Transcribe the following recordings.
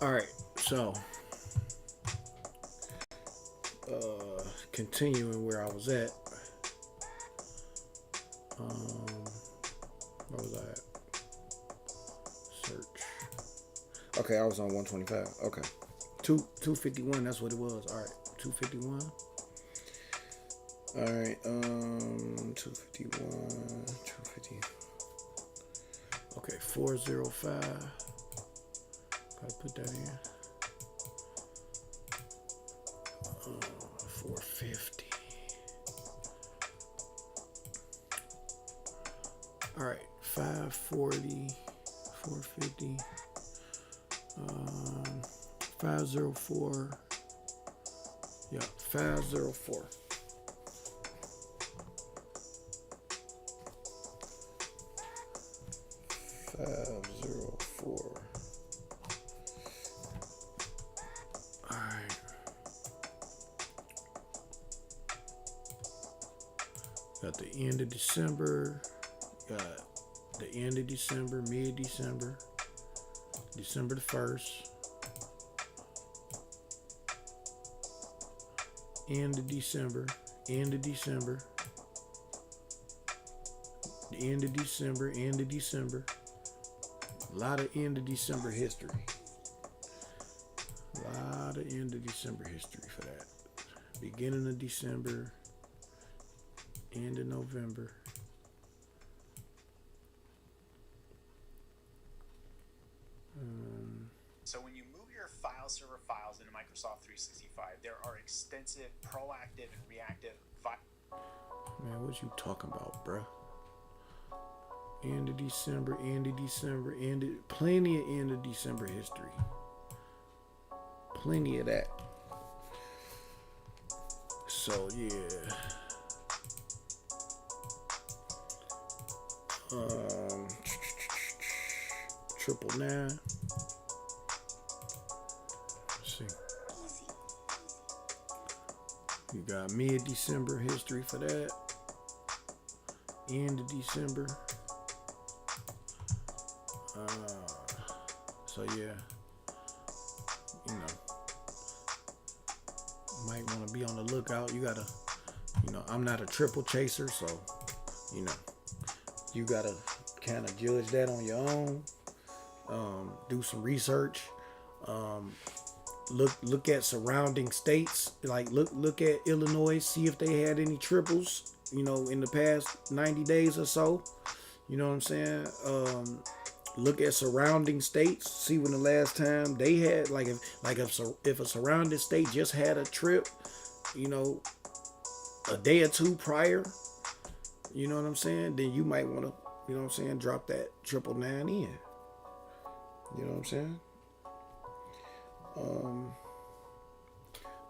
All right, so continuing where I was at. Um, where was I at? Search. Okay, I was on 125. Okay, 251. That's what it was. All right, 251. All right, 251, 250. Okay, 405. Gotta put that in. 450. All right, 540, 450, 504. Yeah, 504. 504. All right. Got the end of December. Got the end of December, mid-December, December the 1st, end of December, end of December, the end of December, end of December. A lot of end of December history. A lot of end of December history for that. Beginning of December, end of November. So when you move your file server files into Microsoft 365, there are extensive proactive and reactive Man, what you talking about, bruh? End of December, end of December, plenty of end of December history. Plenty of that. So yeah. Triple nine. Let's see. You got mid-December history for that. End of December. So yeah, you know, might want to be on the lookout. You gotta, I'm not a triple chaser, so you gotta kind of judge that on your own. Do some research. Look at surrounding states. Like look at Illinois. See if they had any triples. In the past 90 days or so. You know what I'm saying? Look at surrounding states. See when the last time they had if a surrounding state just had a trip, a day or two prior. You know what I'm saying? Then you might want to, drop that 999 in. You know what I'm saying?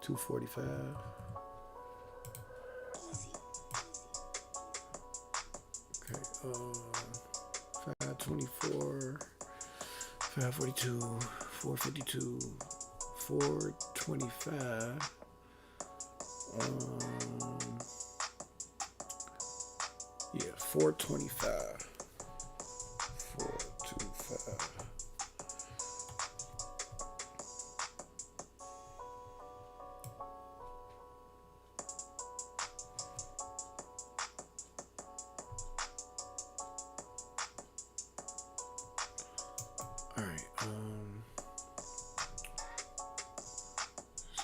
245. Okay. 524, 542, 452, 425. Yeah, 425. 425.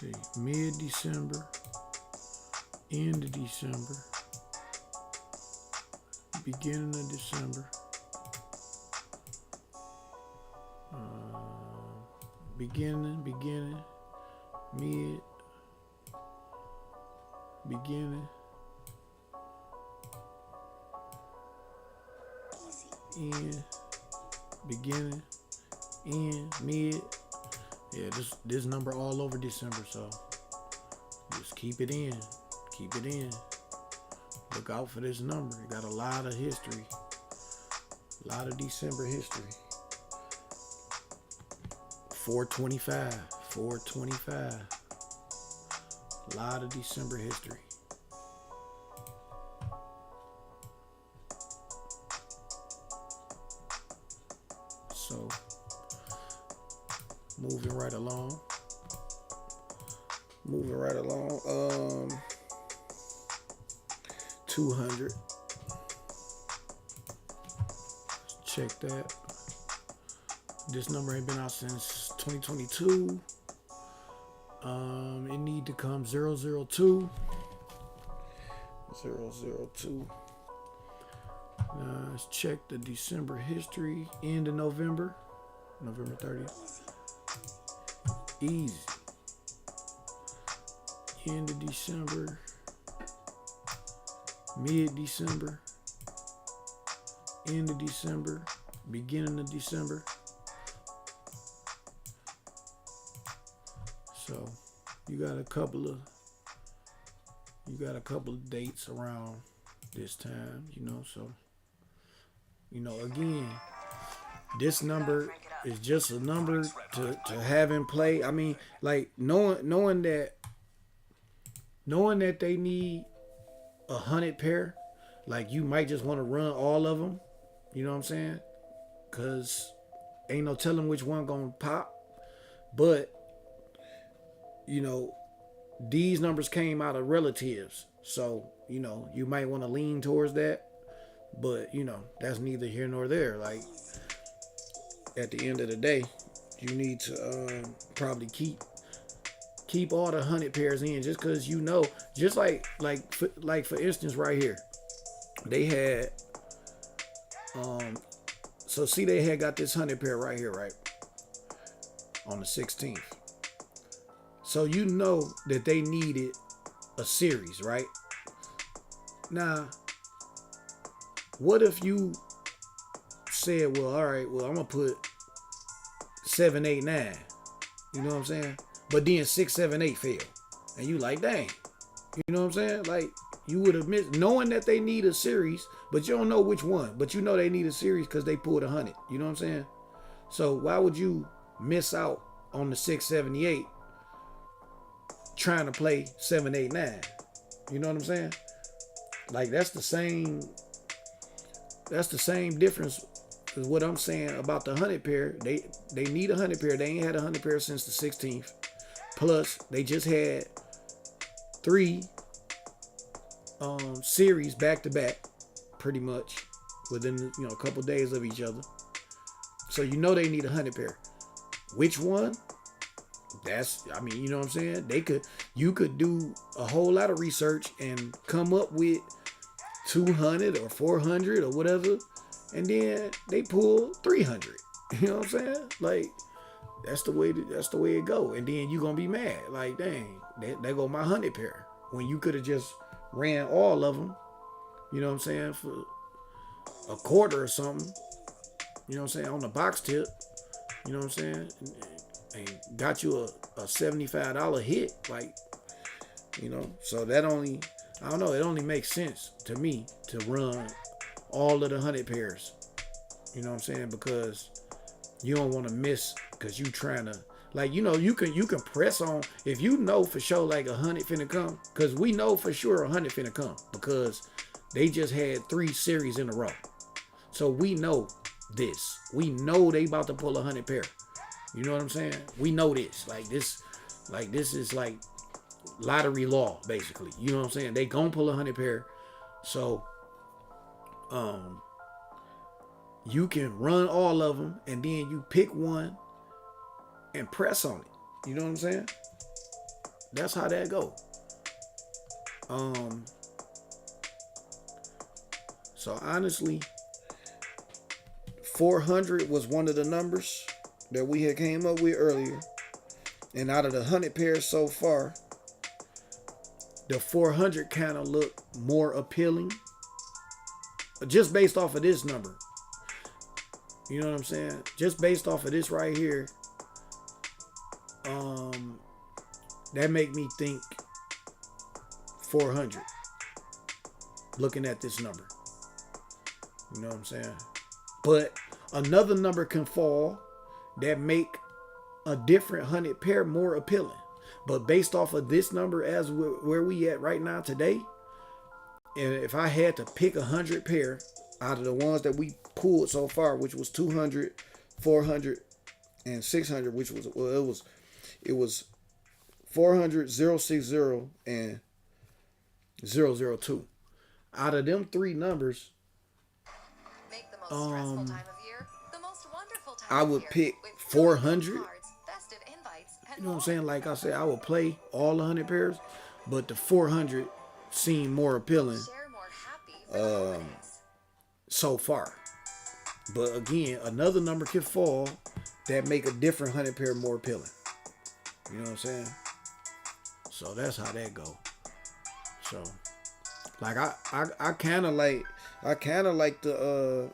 See, mid-December, end of December, beginning of December, beginning, mid, beginning, end, beginning, end, mid. Yeah, this number all over December, so just keep it in. Keep it in. Look out for this number. It got a lot of history. A lot of December history. 425. 425. A lot of December history. So, moving right right along. Moving right along. 200. Check that. This number ain't been out since 2022. It need to come 002. 002. Let's check the December history. End of November. November 30th. Easy. End of December. Mid-December. End of December. Beginning of December. So you got a couple of dates around this time, so again, this number is just a number to have in play. I mean, like knowing that they need 100 pair, like you might just want to run all of them, you know what I'm saying? Cause ain't no telling which one gonna pop. But these numbers came out of relatives, so you might want to lean towards that. But that's neither here nor there. Like at the end of the day, you need to probably keep all the 100 pairs in, just because just for instance right here, they had so see, they had got this 100 pair right here, right on the 16th. So that they needed a series, right? Now, what if you said, well, all right, well, I'm gonna put 7, 8, 9. You know what I'm saying? But then 6, 7, 8 fail. And you like, dang. You know what I'm saying? Like, you would have missed, knowing that they need a series, but you don't know which one. But they need a series because they pulled 100. You know what I'm saying? So why would you miss out on the 678 trying to play 7, 8, 9? You know what I'm saying? Like, that's the same difference as what I'm saying about the 100 pair. They need 100 pair. They ain't had 100 pair since the 16th. Plus, they just had 3 series back to back, pretty much within a couple days of each other. So they need 100 pair. Which one? You know what I'm saying? You could do a whole lot of research and come up with 200 or 400 or whatever, and then they pull 300. You know what I'm saying? Like, that's the way it go. And then you gonna be mad, like, dang, there go my 100 pair, when you could have just ran all of them. You know what I'm saying, for a quarter or something. You know what I'm saying, on the box tip. You know what I'm saying, and got you a $75 hit, like, so that only, I don't know, it only makes sense to me to run all of the 100 pairs. You know what I'm saying? Because you don't want to miss, because you trying to, like, you can press on, if for sure like 100 finna come, because we know for sure 100 finna come, because they just had 3 series in a row. So we know this. We know they about to pull 100 pair. You know what I'm saying? We know this. Like this is like lottery law, basically. You know what I'm saying? They gonna pull 100 pair. So you can run all of them, and then you pick one and press on it. You know what I'm saying? That's how that go. So honestly, 400 was one of the numbers that we had came up with earlier. And out of the 100 pairs so far, the 400 kind of look more appealing, just based off of this number. You know what I'm saying? Just based off of this right here, that make me think 400, looking at this number. You know what I'm saying? But another number can fall that make a different 100 pair more appealing. But based off of this number, as where we at right now today, and if I had to pick 100 pair out of the ones that we pulled so far, which was 200, 400, and 600, which was, well, it was It was 400, 060, and 002. Out of them three numbers, Make the most stressful time of year the most wonderful time I of would year pick with 400. cards, festive invites, and You know what I'm more. saying? Like I said, I would play all 100 pairs, but the 400 seemed more appealing Share more happy for the holidays. so far. But again, another number could fall that make a different 100 pair more appealing. You know what I'm saying? So that's how that go. So, like I kind of like the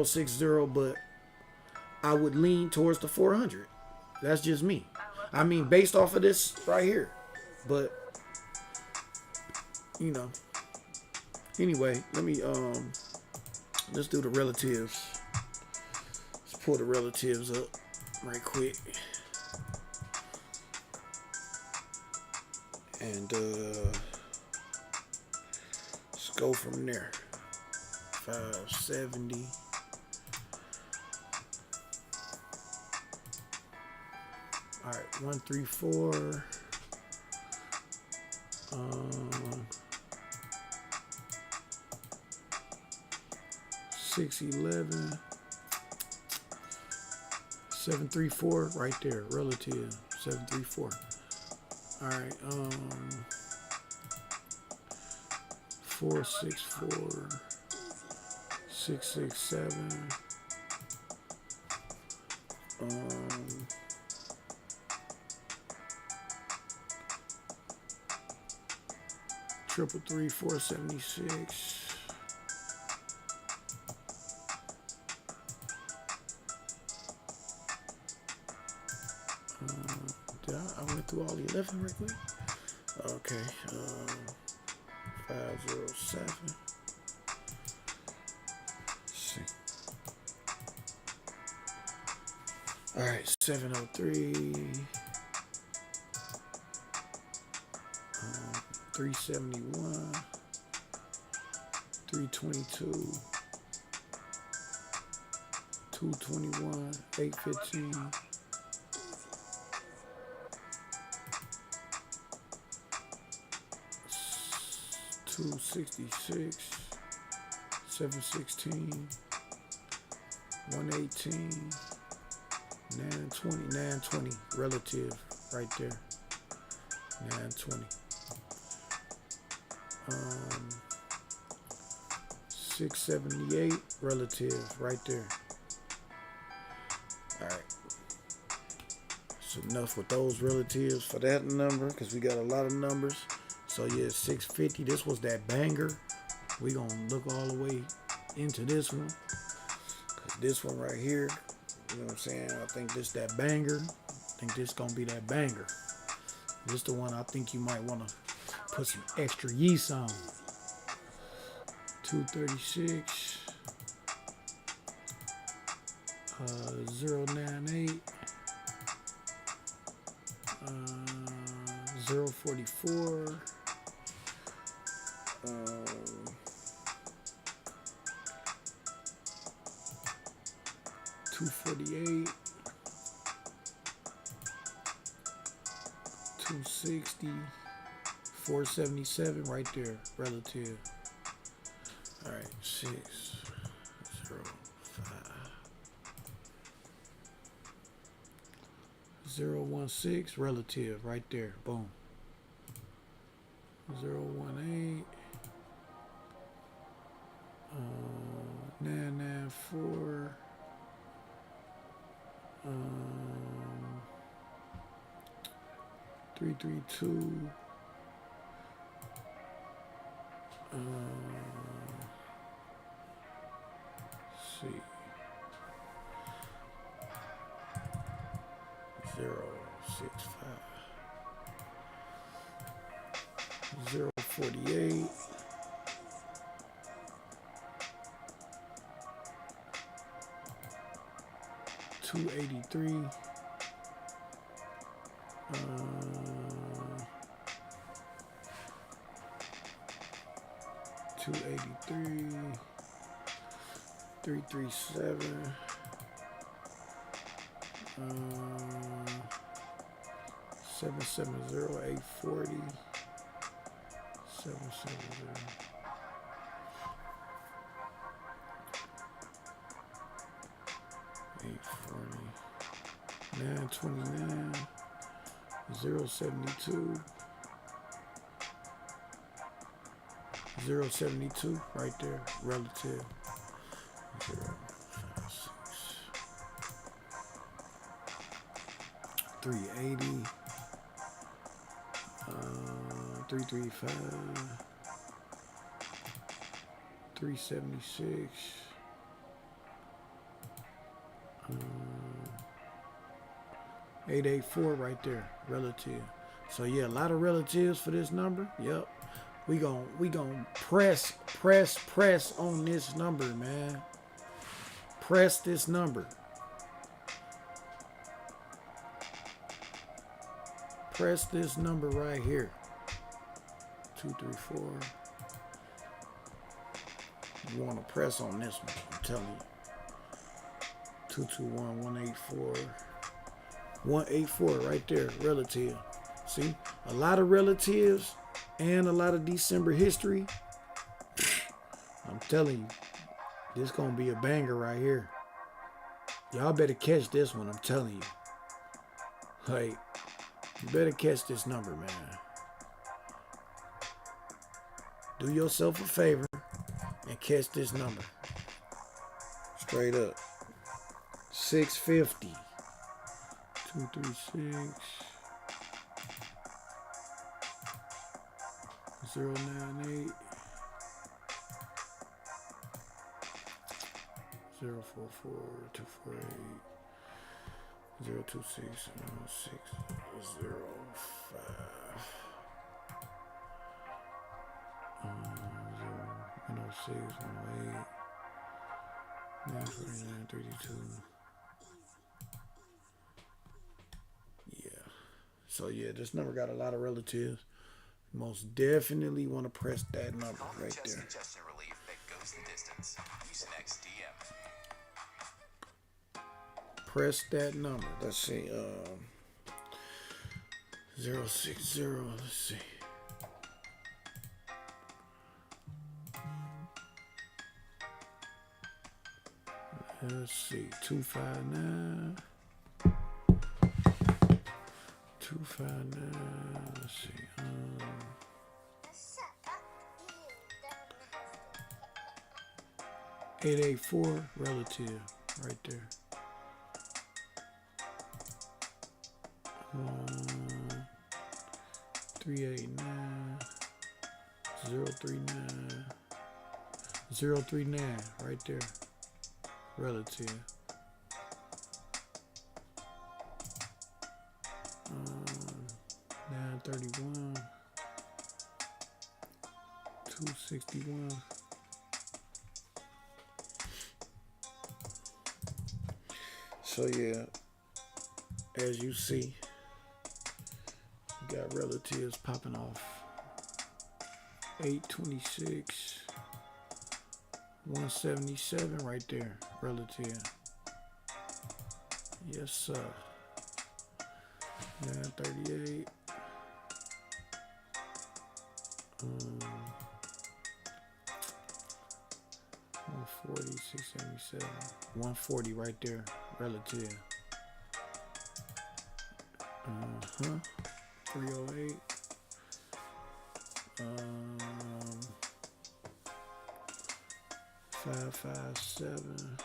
060, but I would lean towards the 400. That's just me. I mean, based off of this right here. But you know. Anyway, let's do the relatives. Let's pull the relatives up right quick. And let's go from there. 570. All right, 134. 611. 734 right there. Relative 734. All right, 464, 667, 333, 476. I went through all the 11 right quick. Okay, 507. Let's see. All right, 703. 371. 322. 221. 815. 266, 716, 118, 920, 920 relative right there. 920. 678 relative right there. All right. So enough with those relatives for that number, because we got a lot of numbers. So yeah, 650. This was that banger. We gonna look all the way into this one, cause this one right here, you know what I'm saying? I think this that banger. I think this gonna be that banger. This the one I think you might wanna put some extra yeast on. 236, 098, 044. 248, 260, 477 right there, relative. All right, 6, 0, 5, 016 relative right there. Boom. 018, 994, 332, see, 065, 048, 283, 283, 337, 770-840. 770. 840. 929. 072. 072 right there, relative. 056. 380. 335. 376. 884 right there, relative. So yeah, a lot of relatives for this number. Yep. We gon' press on this number, man. Press this number. Press this number right here. 234. You want to press on this one, I'm telling you. 221, 184. 184 right there, relative. See, a lot of relatives and a lot of December history. I'm telling you, this gonna be a banger right here. Y'all better catch this one, I'm telling you. Like, you better catch this number, man. Do yourself a favor and catch this number. Straight up. 650. 236. 098. 044 248 026 0605 106 108 949 32. Yeah. So yeah, this number got a lot of relatives. Most definitely want to press that number right there. Congestion relief that goes the distance. Use an XDM. Press that number. Let's see. 060. Let's see. Let's see. 259. 259. Let's see. 884 relative right there. 389 039 039 right there, relative. 931 261. So yeah, as you see, you got relatives popping off. 826 177 right there, relative. Yes sir. 938 140 677 140 right there, relative. 308 557.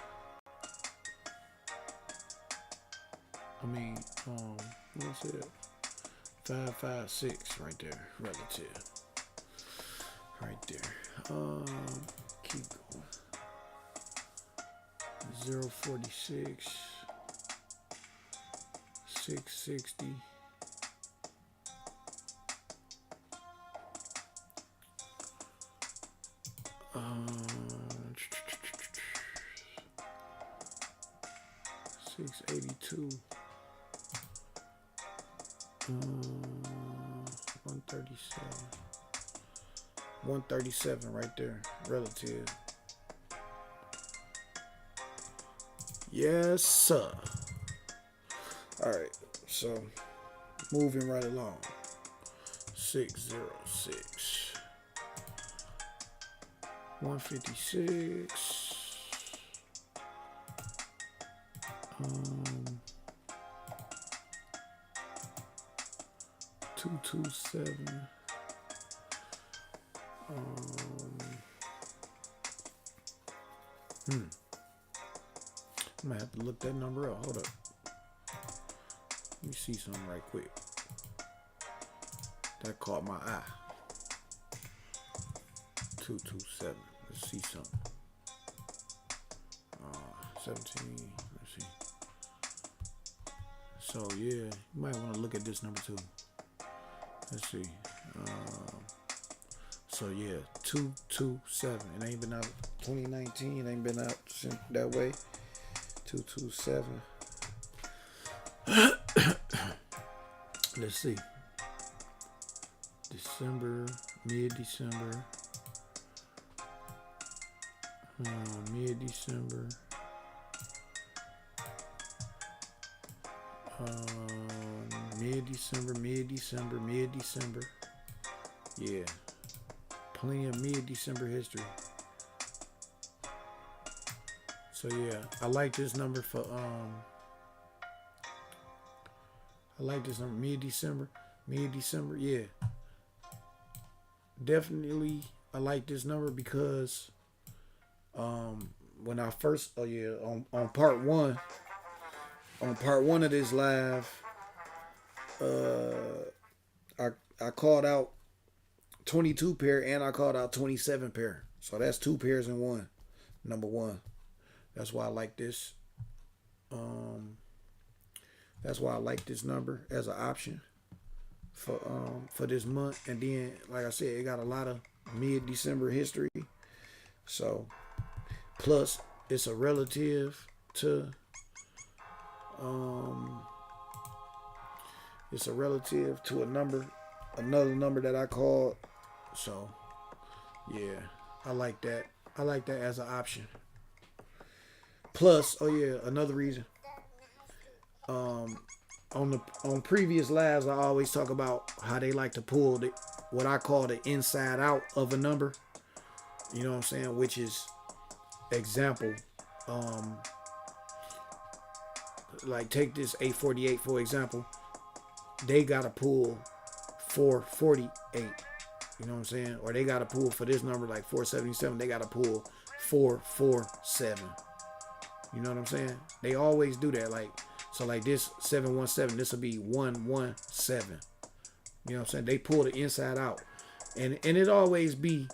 What's it? 556 right there, relative. Right there. Keep going. 046 660 682 137 right there, relative. Yes sir. All right, so moving right along. 606. 156. 227. I'm gonna have to look that number up. Hold up. Let me see something right quick. That caught my eye. 227. Let's see something. 17. Let's see. So yeah, you might want to look at this number too. Let's see. So yeah, 227. It ain't been out 2019. It ain't been out since that way. 227. Let's see. December, mid-December. Mid-December. Mid-December. Yeah. Plenty of mid-December history. So yeah, I like this number for mid-December, yeah. Definitely I like this number because when I first on part one of this live, I called out 22 pair and I called out 27 pair. So that's 2 pairs in one. Number one. That's why I like this. That's why I like this number as an option for this month. And then, like I said, it got a lot of mid-December history. So, plus it's a relative to another number that I called. So, yeah, I like that. I like that as an option. Plus, another reason. On previous lives, I always talk about how they like to pull what I call the inside out of a number. You know what I'm saying? Which is, example, like take this 848 for example. They gotta pull 448. You know what I'm saying? Or they gotta pull for this number like 477. They gotta pull 447. You know what I'm saying? They always do that. So this 717, this will be 117. You know what I'm saying? They pull the inside out. And it always be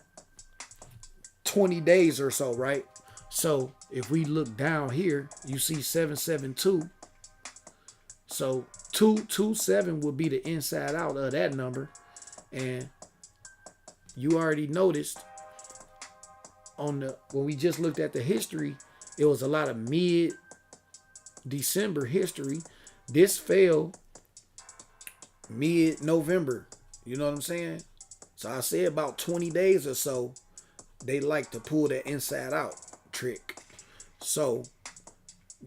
20 days or so, right? So if we look down here, you see 772. So 227 would be the inside out of that number. And you already noticed when we just looked at the history, it was a lot of mid-December history. This fell mid-November. You know what I'm saying? So I say about 20 days or so, they like to pull that inside out trick. So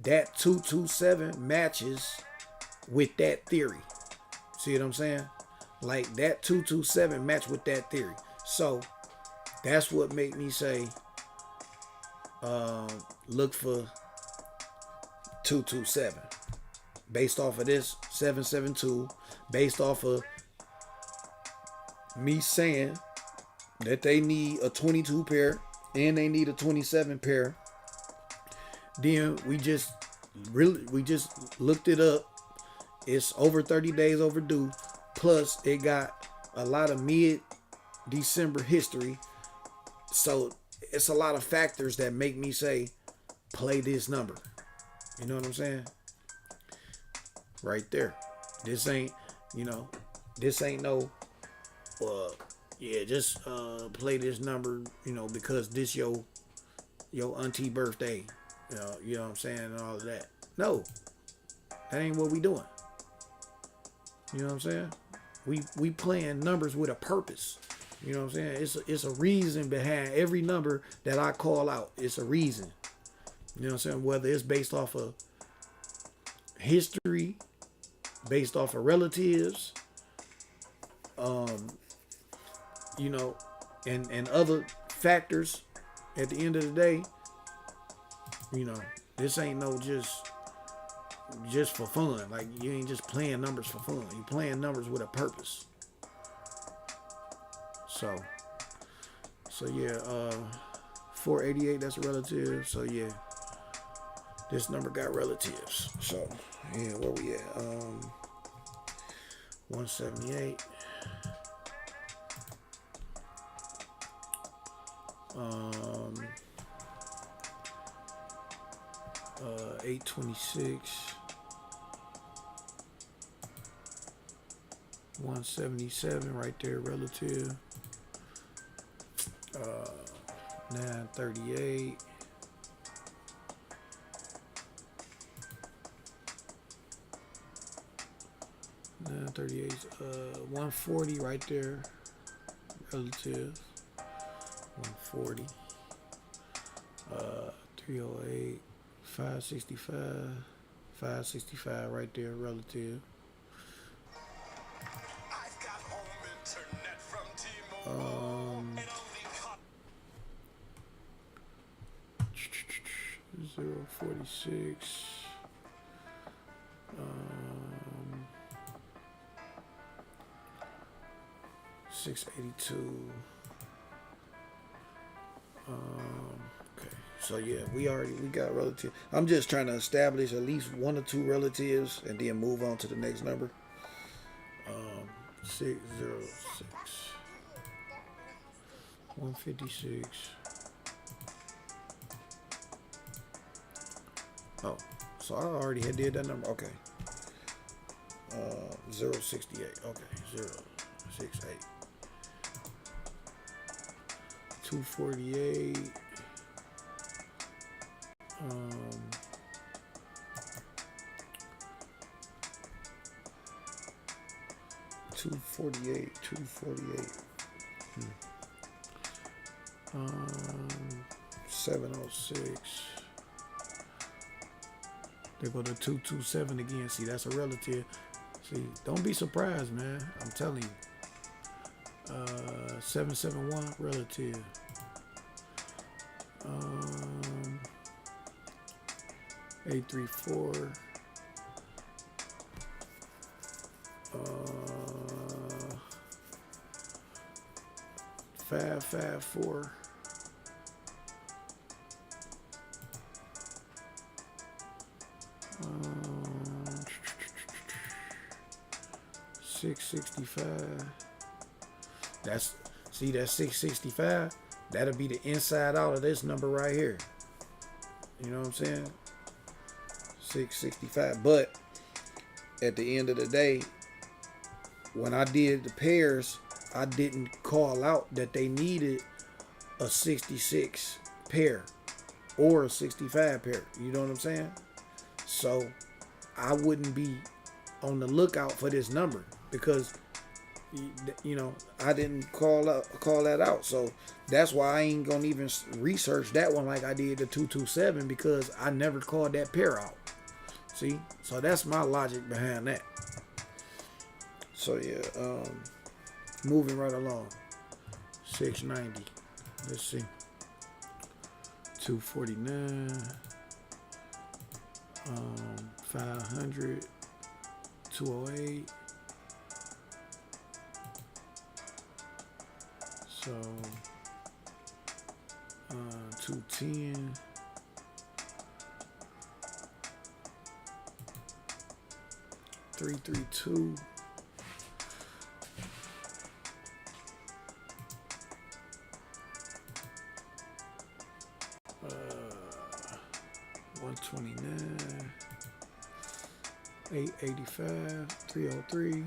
that 227 matches with that theory. See what I'm saying? Like that 227 match with that theory. So that's what made me say look for 227 based off of this 772, based off of me saying that they need a 22 pair and they need a 27 pair. Then we just looked it up. It's over 30 days overdue. Plus it got a lot of mid-December history. So it's a lot of factors that make me say play this number. You know what I'm saying? Right there. This ain't no just play this number, because this your auntie birthday. You know what I'm saying, and all of that. No. That ain't what we doing. You know what I'm saying? We playing numbers with a purpose. You know what I'm saying? It's a reason behind every number that I call out. It's a reason. You know what I'm saying? Whether it's based off of history, based off of relatives, and other factors. At the end of the day, this ain't no just for fun. Like, you ain't just playing numbers for fun. You playing numbers with a purpose. So yeah, 488, that's a relative. So yeah, this number got relatives. So yeah, where we at? 178. 826. 177 right there, relative. 938. 938. 140 right there, relative. 140. 308. 565. 565 right there, relative. I've got home internet from T-Mobile. 046. 682. Okay, so yeah, we got relatives. I'm just trying to establish at least one or two relatives and then move on to the next number. 606. 156. Oh, so I already had did that number. Okay. 068. Okay, 068. 248. 248. 706. They go to 227 again. See, that's a relative. See, don't be surprised, man. I'm telling you. 771 relative. 834. 554. 665. That's 665. That'll be the inside out of this number right here. You know what I'm saying? 665. But at the end of the day, when I did the pairs, I didn't call out that they needed a 66 pair or a 65 pair. You know what I'm saying? So I wouldn't be on the lookout for this number because I didn't call that out. So that's why I ain't gonna even research that one like I did the 227 because I never called that pair out. See? So that's my logic behind that. So yeah, moving right along. 690. Let's see. 249. 500. 208. So 210. 332. 129. 885. 303.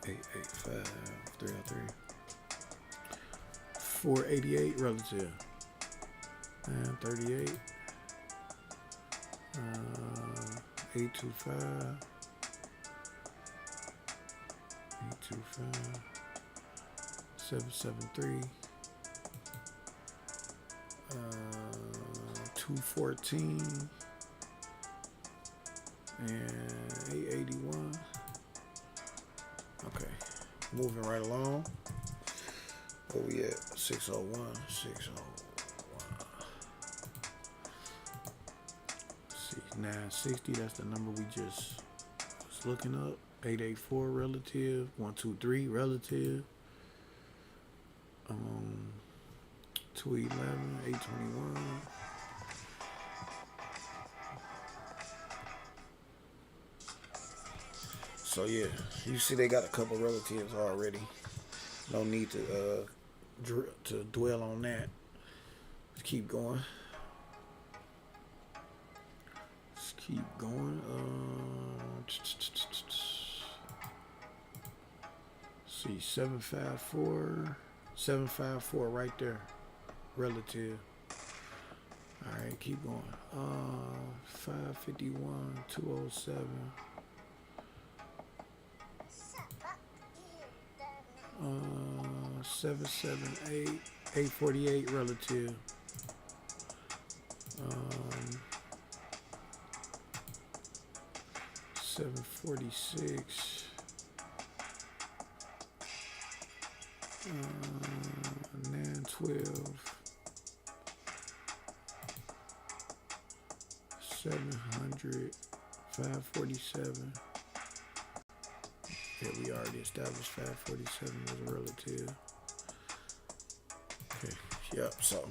885. 303. 488 relative. 938. 825. 825. 773. 214 and 881. Okay, moving right along. Where we at? 601. 601. See, 960. That's the number we just was looking up. 884 relative. 123 relative. 211. 821. So yeah, you see they got a couple relatives already. No need to dwell on that. Let's keep going. Let's keep going. See, 754. 754 right there. Relative. Alright, keep going. 551, 207. 778, 848 relative. 746. 912. 700. 547. Yeah, we already established 547 as a relative. Okay, yep, so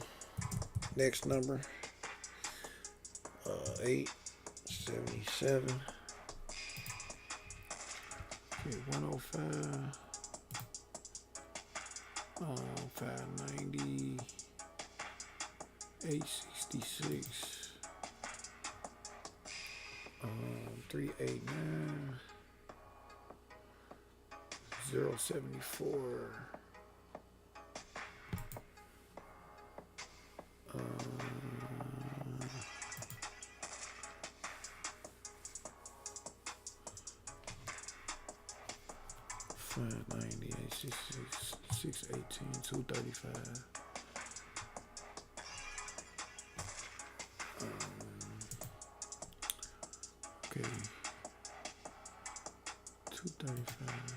next number, 877. Okay, 105. 590. 866. 389. 074. 590, 866, 618, 235. Okay. 235.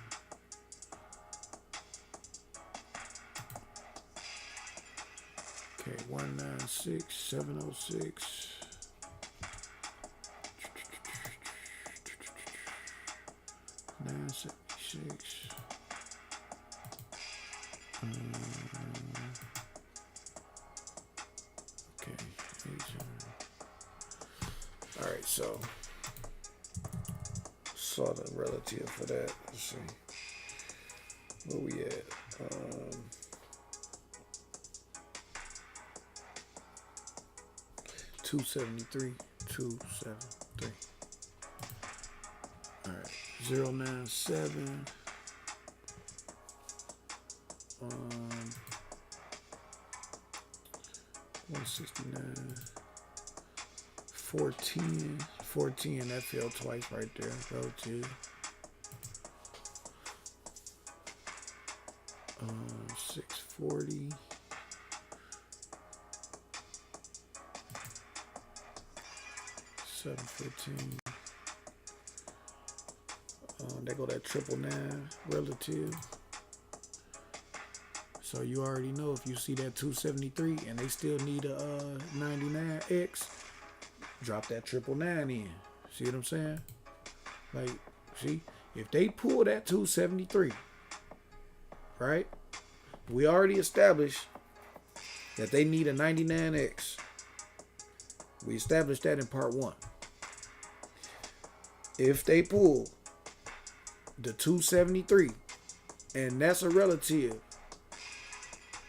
Okay, 196, 706. 976. Okay, 87. All right, so saw the relative for that. Let's see where we at. 273, 273. All right, 097. 169. 410. 410, that fell twice right there. Relative. 640. 715. There go that 999 relative. So you already know if you see that 273 and they still need a 99X, drop that 999 in. See what I'm saying? Like, see, if they pull that 273, right? We already established that they need a 99X. We established that in part 1. If they pull the 273, and that's a relative,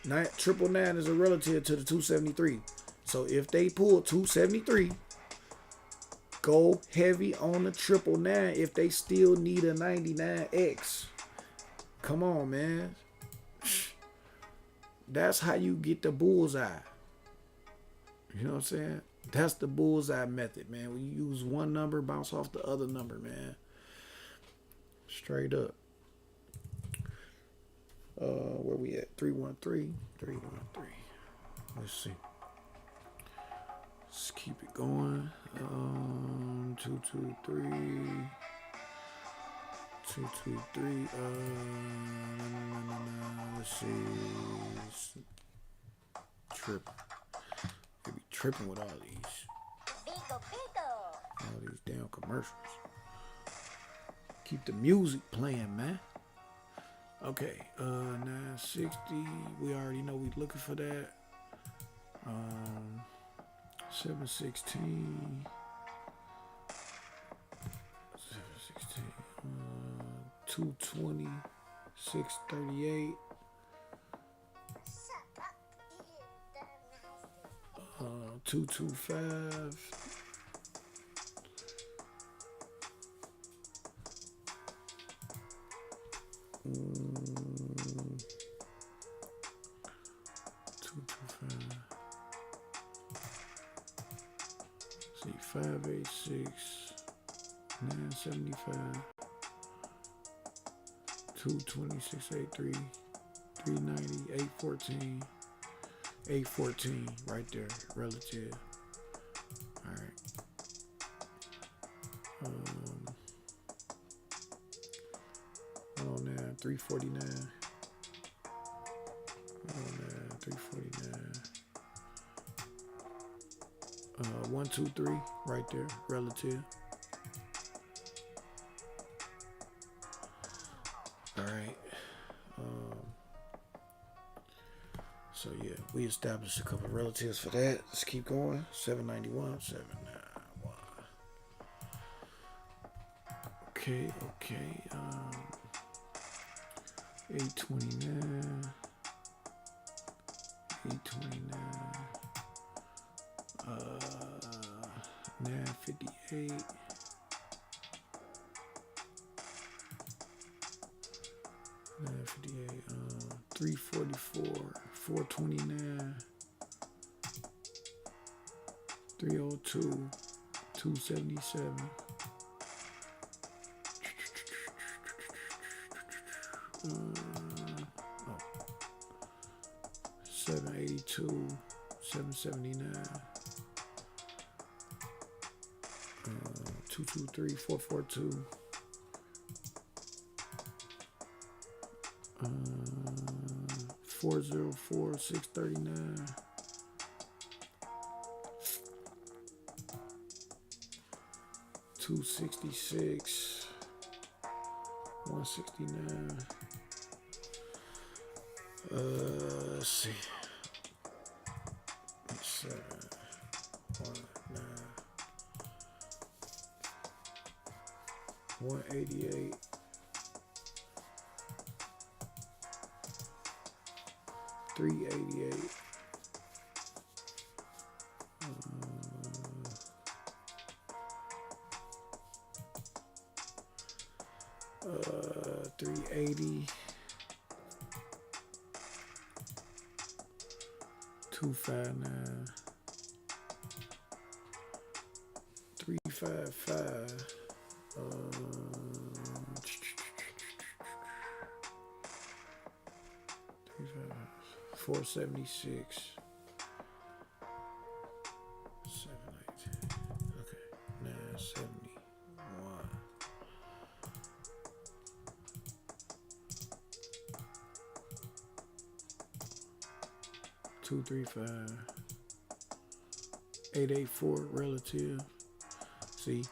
999 is a relative to the 273. So if they pull 273, go heavy on the 999 if they still need a 99X. Come on, man. That's how you get the bullseye. You know what I'm saying? That's the bullseye method, man. When you use one number, bounce off the other number, man. Straight up. Where we at? 313. 313. Let's see. Let's keep it going. 223. 223. Let's see. Tripping. They be tripping with all these. All these damn commercials. Keep the music playing, man. Okay, 960. We already know we looking for that. 716. 716. 220. 638. 225. 225. See, 586, 975, 226, 83, 390, 814, 814 right there, relative. All right. On there, 349. On there, 349. 123 right there, relative. All right. So yeah, we established a couple of relatives for that. Let's keep going. 791, 791. Okay. 829. 829. 958. 958. 344. 429. 302. 277. 782. 779. 223, 442. 404, 639. 266. 169. Let's see. 7, 1, 9. 188. 388. 380. 259. 355. 476. 719. Okay. 971. 235. 884 relative. See,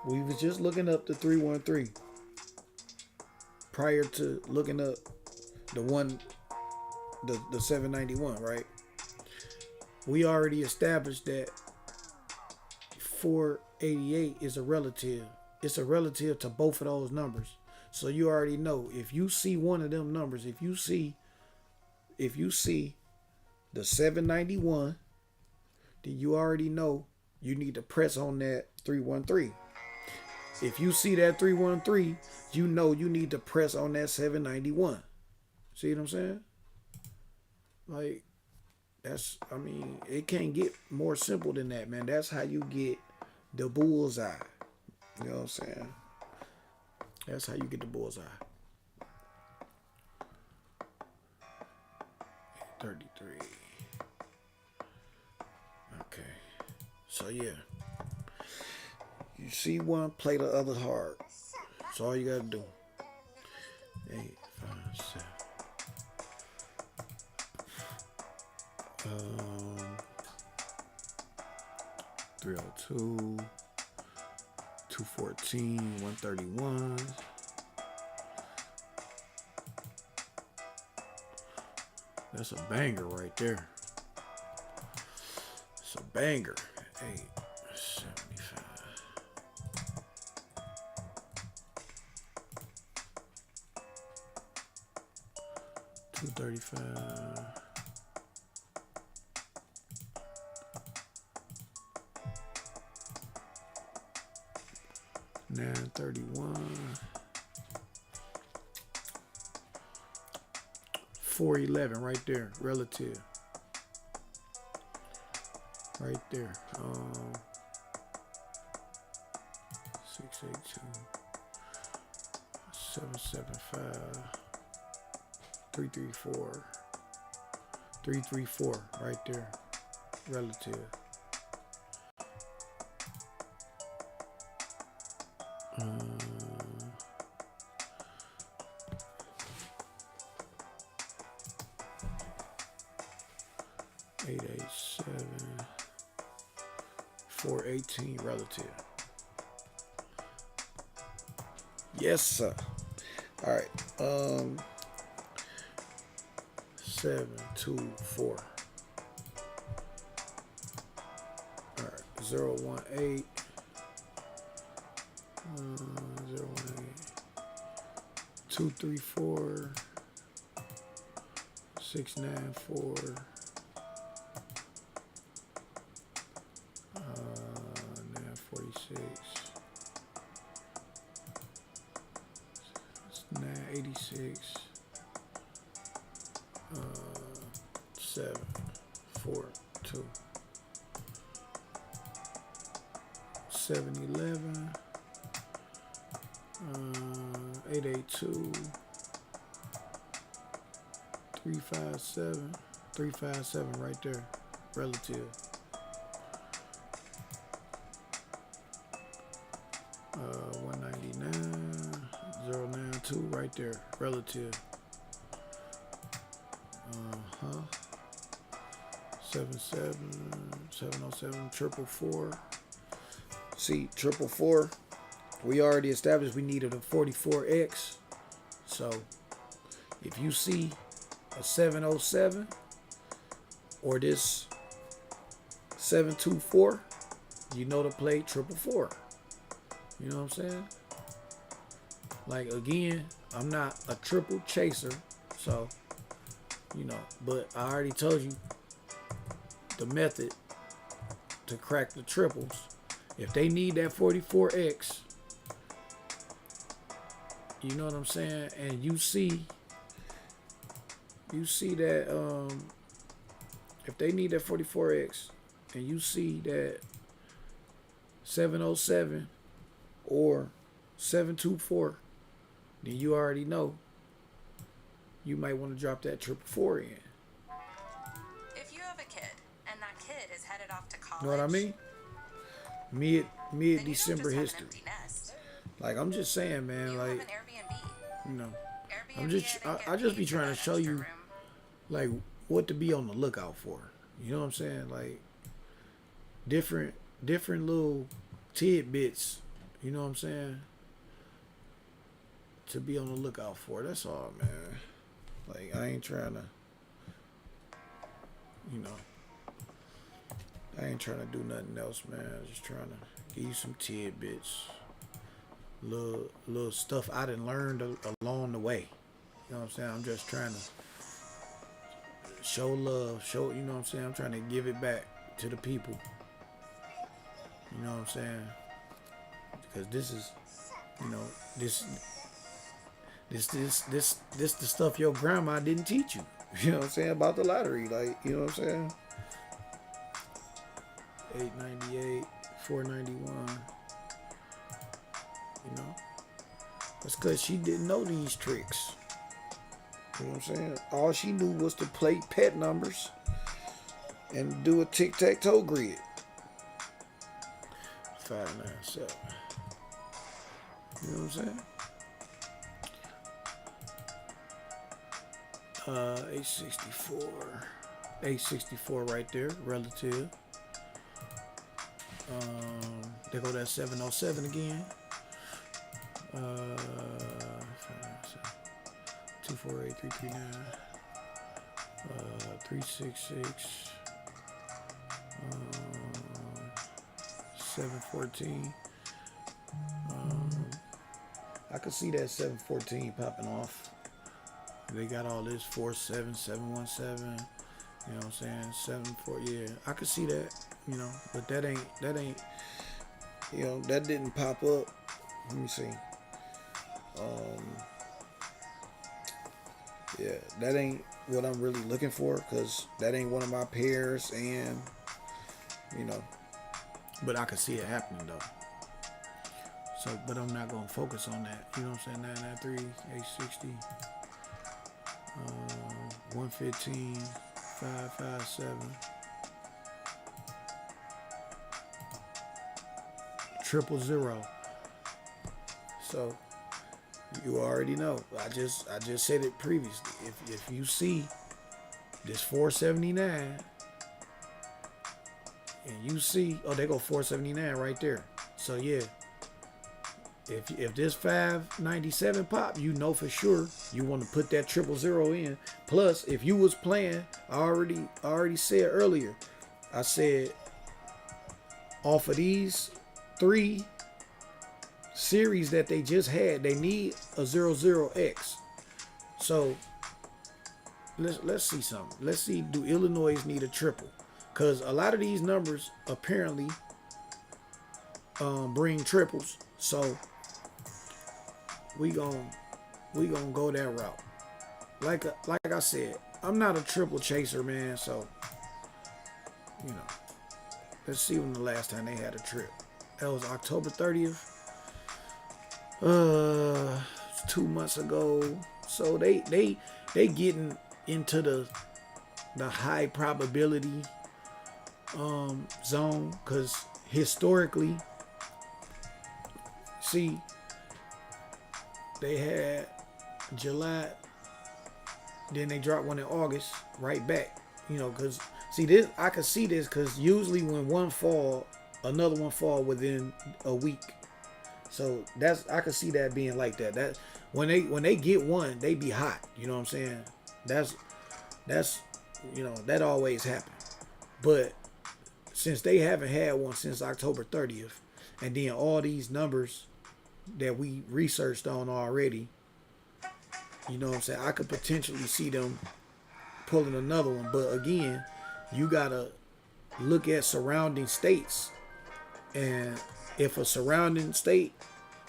we was just looking up the 313 prior to looking up the one, the 791, right? We already established that 488 is a relative. It's a relative to both of those numbers. So you already know, if you see one of them numbers, if you see the 791, then you already know you need to press on that 313. If you see that 313, you know you need to press on that 791. See what I'm saying? Like, it can't get more simple than that, man. That's how you get the bullseye. You know what I'm saying? That's how you get the bullseye. 33. Okay. So yeah, you see one, play the other hard. That's all you gotta do. 8, 5, 7. 302, 214, 131. That's a banger right there. It's a banger. 875. 235. 931. 411 right there, relative. Right there. 682. 775. 334. 334 right there, relative. 887, 418 relative. Yes, sir. All right. 724. All right. 018. 018. 234. 694. 946. 986. 742. 711. 882. 357. 357 right there, relative. 199. 092 right there, relative. 77, 707, 444. See, 444. We already established we needed a 44X. So if you see a 707 or this 724, you know to play 444. You know what I'm saying? Like, again, I'm not a triple chaser, so, you know, but I already told you the method to crack the triples. If they need that 44X, you know what I'm saying? And you see that if they need that 44X and you see that 707 or 724, then you already know you might want to drop that 444 in. If you have a kid and that kid is headed off to college, You know what I mean? Mid then you December don't just history. have an empty nest. Like, I'm just saying, man, You like, have an Airbnb. you know, Airbnb I just be trying to show you, like, what to be on the lookout for. You know what I'm saying? Like, different little tidbits, you know what I'm saying, to be on the lookout for. That's all, man. Like, I ain't trying to, you know, I ain't trying to do nothing else, man. I'm just trying to give you some tidbits, little stuff I done learned along the way. You know what I'm saying? I'm just trying to show love, you know what I'm saying? I'm trying to give it back to the people. You know what I'm saying? Because this is, you know, this the stuff your grandma didn't teach you. You know what I'm saying? About the lottery. Like, you know what I'm saying? 898, 491. You know? That's because she didn't know these tricks. You know what I'm saying? All she knew was to play pet numbers and do a tic-tac-toe grid. 597. You know what I'm saying? 864 right there, relative. There go that 707 again. 248 339 366 714. I could see that 714 popping off. They got all this 47 717. You know what I'm saying? 74. Yeah, I could see that. You know, but that ain't. You know, that didn't pop up. Let me see. Yeah, that ain't what I'm really looking for, because that ain't one of my pairs, and you know, but I can see it happening though. So, but I'm not gonna focus on that. You know what I'm saying? 993, 860, 115, 557, 000. So you already know. I just said it previously. If you see this 479 and you see, oh, they go 479 right there. So yeah, if this 597 pop, you know for sure you want to put that 000 in. Plus, if you was playing, I already said earlier, I said off of these 3 series that they just had, they need a 00X. So let's see something. Let's see, do Illinois need a triple? Because a lot of these numbers apparently bring triples. So we gonna go that route. Like I said, I'm not a triple chaser, man. So you know, let's see when the last time they had a trip. That was October 30th. 2 months ago. So they getting into the high probability zone, because historically, see, they had July, then they dropped one in August, right back. You know, because see this, I could see this because usually when one fall, another one fall within a week. So I could see that being like that. That when they get one, they be hot. You know what I'm saying? That's you know, that always happens. But since they haven't had one since October 30th, and then all these numbers that we researched on already, you know what I'm saying, I could potentially see them pulling another one. But again, you gotta look at surrounding states, and if a surrounding state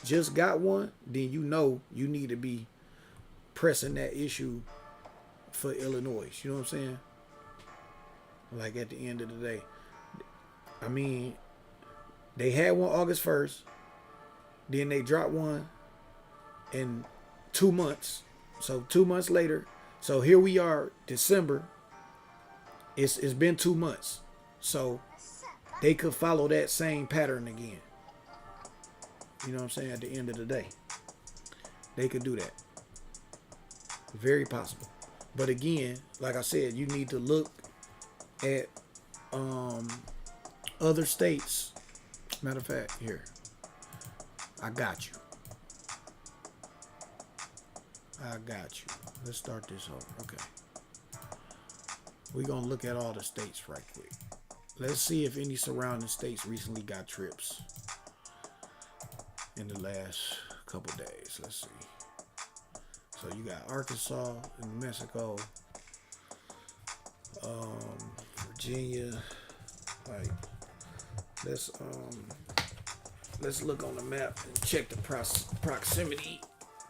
just got one, then you know you need to be pressing that issue for Illinois. You know what I'm saying? Like at the end of the day, I mean, they had one August 1st, then they dropped one in 2 months. So 2 months later, so here we are, December. It's been 2 months. So they could follow that same pattern again. You know what I'm saying? At the end of the day, they could do that. Very possible. But again, like I said, you need to look at other states. Matter of fact, here, I got you. Let's start this over. Okay. We're going to look at all the states right quick. Let's see if any surrounding states recently got trips in the last couple days. Let's see. So you got Arkansas and New Mexico, Virginia. Like, let's look on the map and check the proximity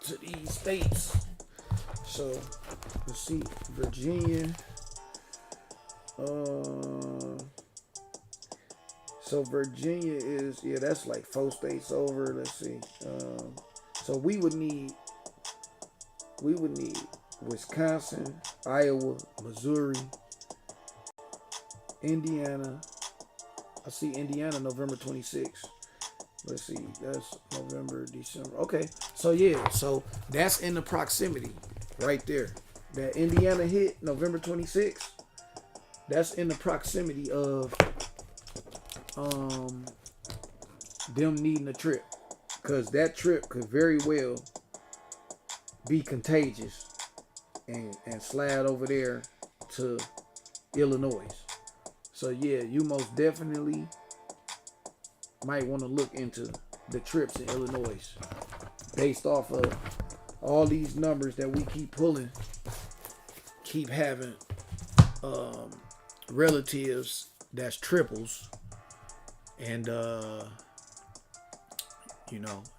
to these states. So let's see, Virginia. So Virginia is, yeah, that's like 4 states over. Let's see. So we would need Wisconsin, Iowa, Missouri, Indiana. I see Indiana November 26th. Let's see. That's November, December. Okay. So yeah. So that's in the proximity right there. That Indiana hit November 26th. That's in the proximity of them needing a trip, because that trip could very well be contagious and slide over there to Illinois. So yeah, you most definitely might want to look into the trips in Illinois based off of all these numbers that we keep pulling, keep having relatives that's triples, and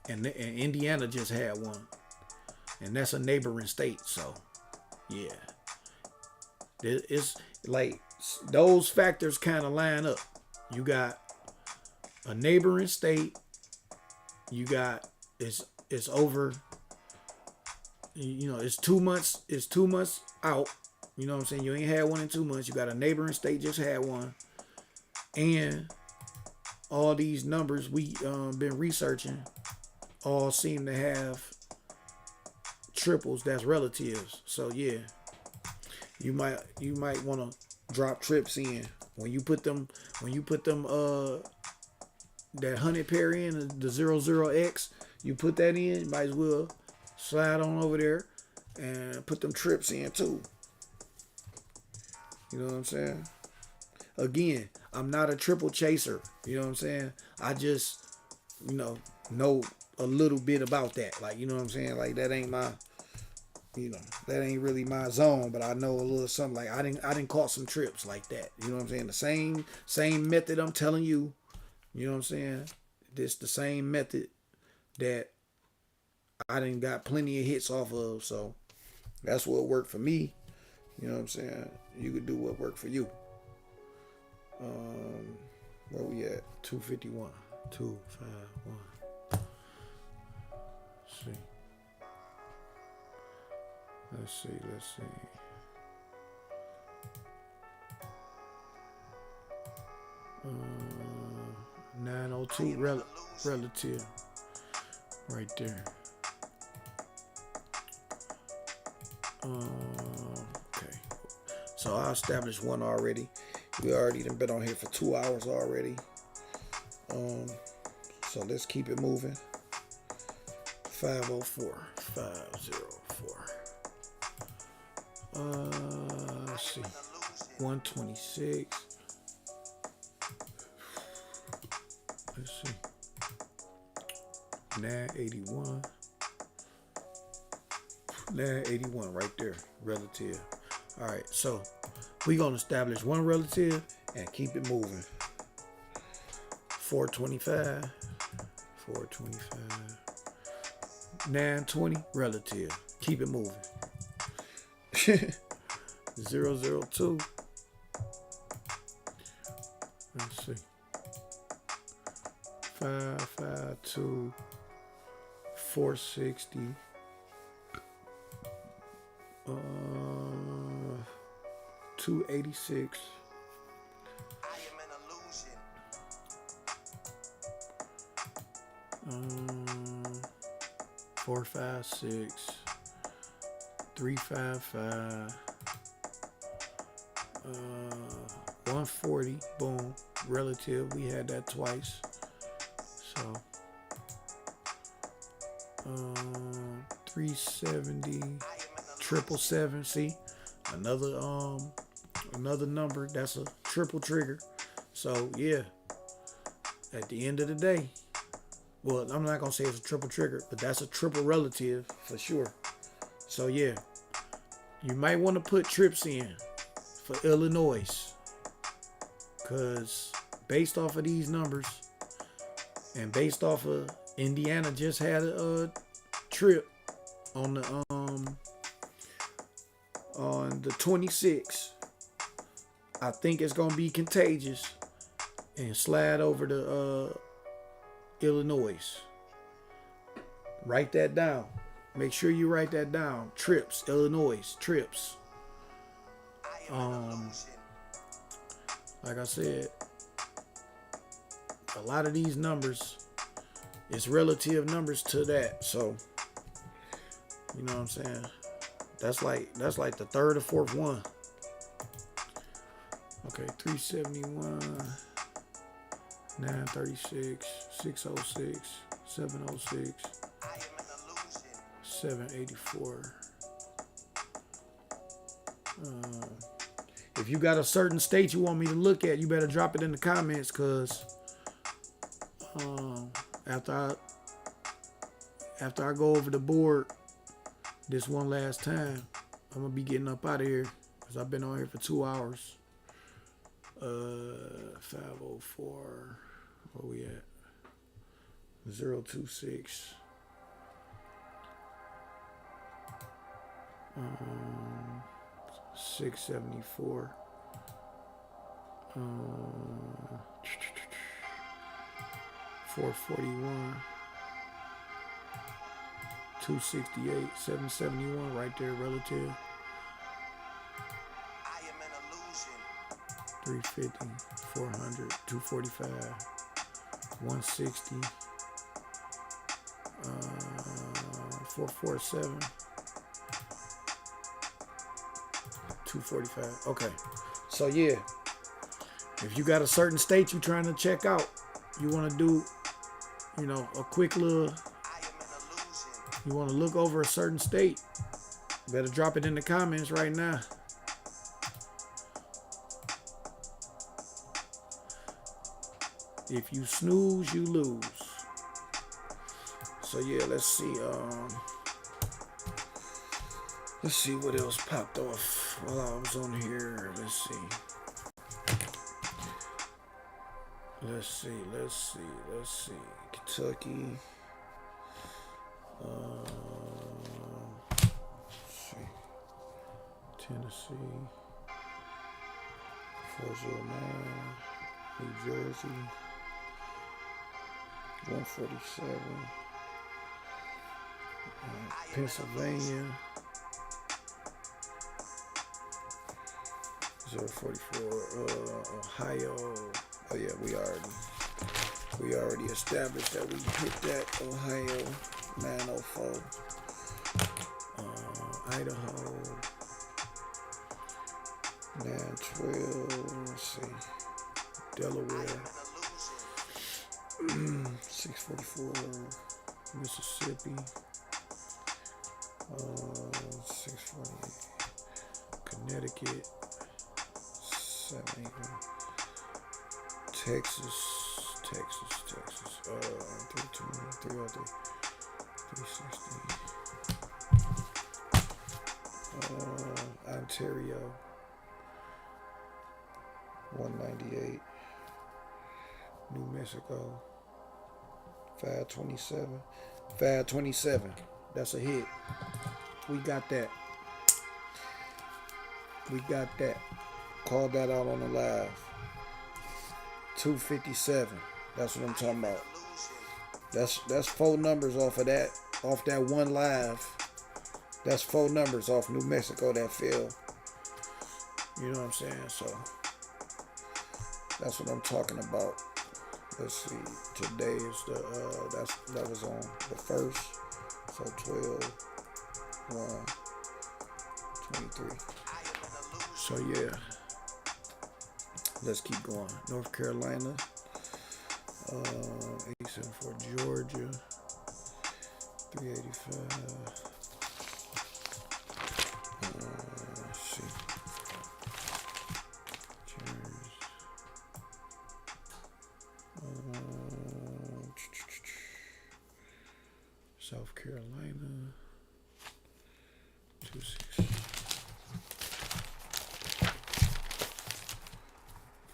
and Indiana just had one, and that's a neighboring state. So yeah, it's like those factors kind of line up. You got a neighboring state, you got it's over, it's 2 months, out. You know what I'm saying? You ain't had one in 2 months. You got a neighboring state just had one. And all these numbers we been researching all seem to have triples that's relatives. So yeah, you might want to drop trips in when you put them that 100 pair in the 00X. You put that in, you might as well slide on over there and put them trips in too. You know what I'm saying? Again, I'm not a triple chaser. You know what I'm saying? I just, know a little bit about that. Like, you know what I'm saying? Like, that ain't my, that ain't really my zone. But I know a little something. Like, I didn't caught some trips like that. You know what I'm saying? The same method I'm telling you. You know what I'm saying? This the same method that I done got plenty of hits off of. So that's what worked for me. You know what I'm saying? You could do what worked for you. Where we at? 251. 251. Let's see. 902 relative. Right there. Okay. So I established one already. We already done been on here for 2 hours already. So let's keep it moving. 504. Let's see. 126. Let's see. 981. 981 right there. Relative. All right. So we're going to establish one relative and keep it moving. 425. 920 relative. Keep it moving. 002. Let's see. 552. 460. 286. 456. 355. 140. Boom. Relative. We had that twice. So 370. 777. See, another number that's a triple trigger. So yeah, at the end of the day, well, I'm not gonna say it's a triple trigger, but that's a triple relative for sure. So yeah, you might want to put trips in for Illinois, because based off of these numbers and based off of Indiana just had a trip on the 26th. I think it's gonna be contagious and slide over to Illinois. Write that down. Make sure you write that down. Trips, Illinois, trips. Like I said, a lot of these numbers it's relative numbers to that. So, you know what I'm saying? That's like the third or fourth one. Okay, 371, 936, 606, 706, 784. If you got a certain state you want me to look at, you better drop it in the comments, cause after I go over the board this one last time, I'm gonna be getting up out of here because I've been on here for 2 hours. 504. Where we at? 026. 674. 441. 268. 771 right there relative. 350, 400, 245, 160, 447, 245. Okay. So yeah, if you got a certain state you're trying to check out, you want to do, you know, a quick little, you want to look over a certain state, better drop it in the comments right now. If you snooze, you lose. So yeah, let's see what else popped off while I was on here. Let's see. Kentucky. Let's see. Tennessee. 409. New Jersey. 147. Pennsylvania. 044. Ohio. Oh yeah, we already established that we hit that. Ohio. 904. Idaho. 912. Let's see. Delaware. 644. Mississippi. 640. Connecticut. 7. Texas. 320, 303. 360. Ontario. 198. New Mexico. 527. 527. That's a hit. We got that. Called that out on the live. 257. That's what I'm talking about. That's 4 numbers off of that. Off that one live. That's 4 numbers off New Mexico that fell. You know what I'm saying? So that's what I'm talking about. Let's see. Today is that was on the 1st. So 12/1/23. So yeah. Let's keep going. North Carolina. 874 Georgia. 385. Let's see. South Carolina. 26.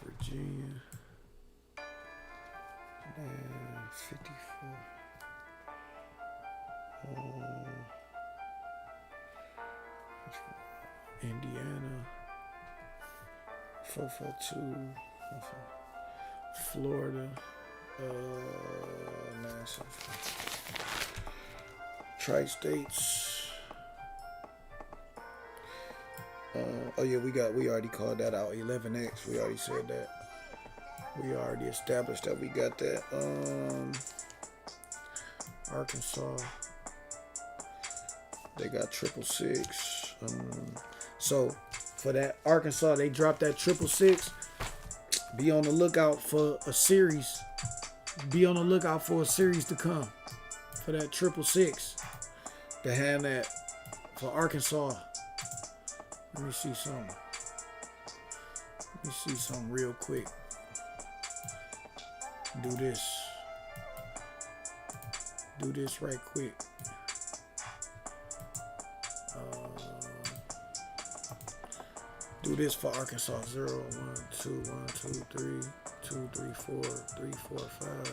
Virginia. 54. Indiana. 442. Florida. 974. Tri-States. Oh yeah, we already called that out. 11X. We already said that. We already established that we got that. Arkansas. They got 666. So for that Arkansas, they dropped that 666. Be on the lookout for a series. Be on the lookout for a series to come for that 666. To have that for Arkansas. Let me see something. Let me see something real quick. Do this. Do this right quick. Do this for Arkansas. 0, 1, 2, 1, 2, 3, 2, 3, 4, 3, 4, 5,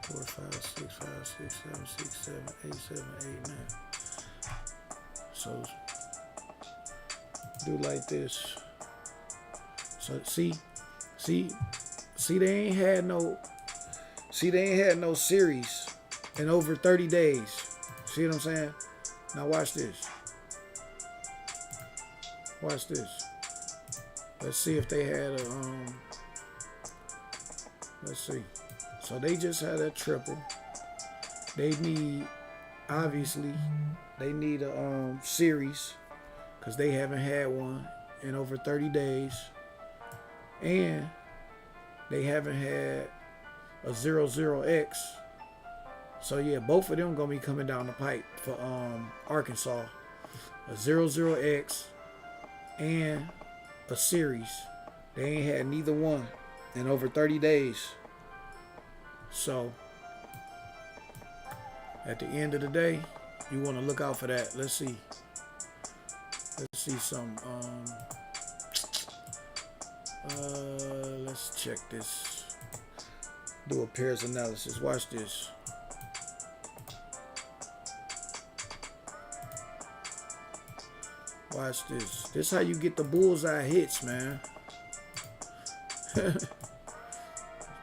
4, 5, 6, 5, 6, 7, 6, 7, 8, 7, 8, 9. So do like this. So see, they ain't had no series in over 30 days. See what I'm saying? Now watch this. Watch this. Let's see if they had a let's see. So they just had a triple. They need, obviously, they need a series because they haven't had one in over 30 days. And they haven't had a 0-0X. So yeah, both of them gonna be coming down the pipe for Arkansas. A 0-0X and a series. They ain't had neither one in over 30 days. So at the end of the day, you want to look out for that. Let's see some let's check this. Do a pairs analysis. Watch this. Watch this. This is how you get the bullseye hits, man.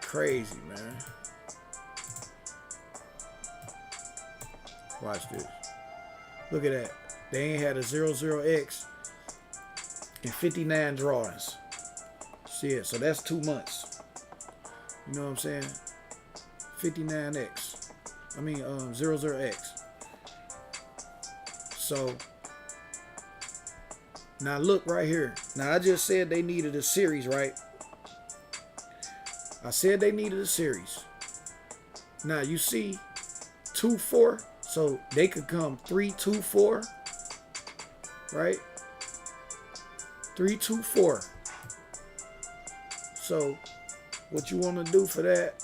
Crazy, man. Watch this. Look at that. They ain't had a 0-0X in 59 drawings. See it? So that's 2 months. You know what I'm saying? 59X. I mean, 0-0X. So now look right here. Now I just said they needed a series, right? I said they needed a series. Now you see 2-4, so they could come 3-2-4, right? 3-2-4. So what you want to do for that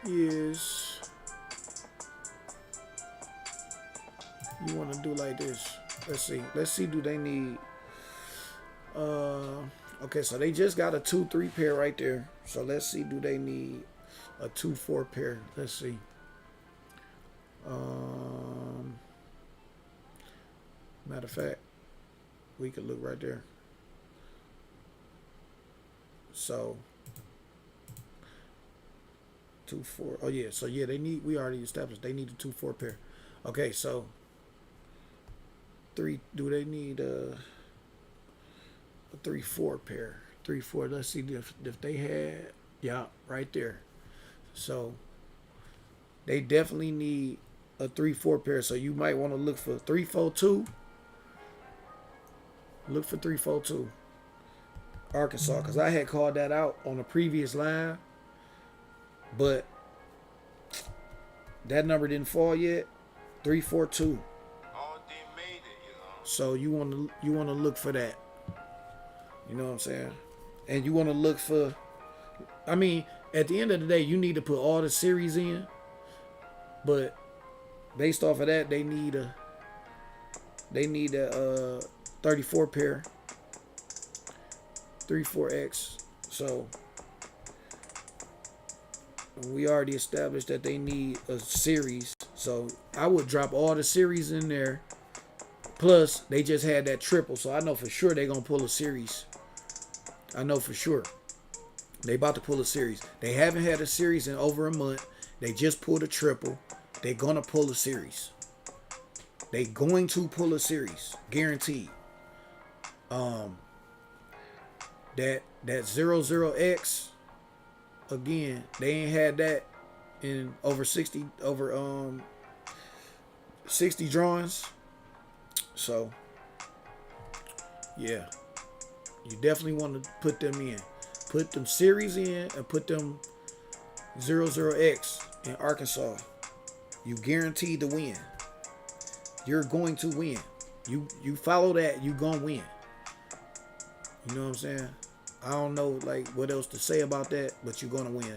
is you want to do like this. Let's see, do they need okay, so they just got a 2-3 pair right there. So let's see, do they need a 2-4 pair? Let's see. Matter of fact, we could look right there. So 2-4. Oh yeah, so yeah, we already established they need a 2-4 pair. Okay, so 3, do they need a 3-4 pair? 3-4. Let's see if they had, yeah, right there. So they definitely need a 3-4 pair. So you might want to look for 3-4-2. Look for 3-4-2. Arkansas, because I had called that out on a previous line, but that number didn't fall yet. 3-4-2. So you want to look for that. You know what I'm saying? And you want to look for, I mean, at the end of the day, you need to put all the series in, but based off of that, they need a 34 pair, 3-4X. So we already established that they need a series. So I would drop all the series in there. Plus, they just had that triple, so I know for sure they're going to pull a series. I know for sure. They about to pull a series. They haven't had a series in over a month. They just pulled a triple. They're going to pull a series. They're going to pull a series. Guaranteed. That 0-0X, again, they ain't had that in over 60 60 drawings. So yeah, you definitely want to put them in. Put them series in and put them 00X in Arkansas. You guaranteed to win. You're going to win. You follow that, you gonna win. You know what I'm saying? I don't know like what else to say about that, but you're gonna win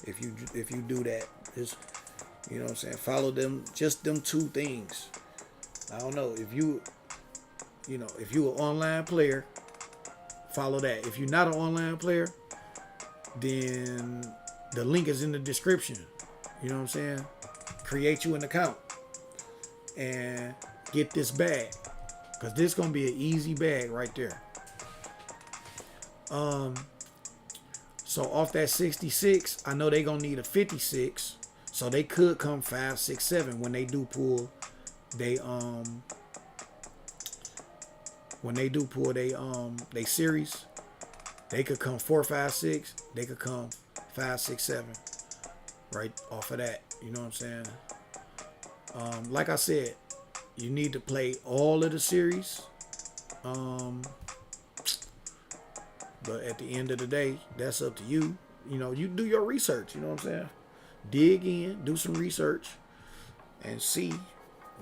if you do that. Just, you know what I'm saying? Follow them, just them two things. I don't know if you an online player, follow that. If you're not an online player, then the link is in the description. You know what I'm saying? Create you an account and get this bag, because this gonna be an easy bag right there. So off that 66, I know they gonna need a 56, so they could come 5, 6, 7 when they do pull. They they series, they could come 4, 5, 6. They could come 5, 6, 7 right off of that. You know what I'm saying? Like I said, you need to play all of the series. But at the end of the day, that's up to you. You know, you do your research. You know what I'm saying? Dig in, do some research, and see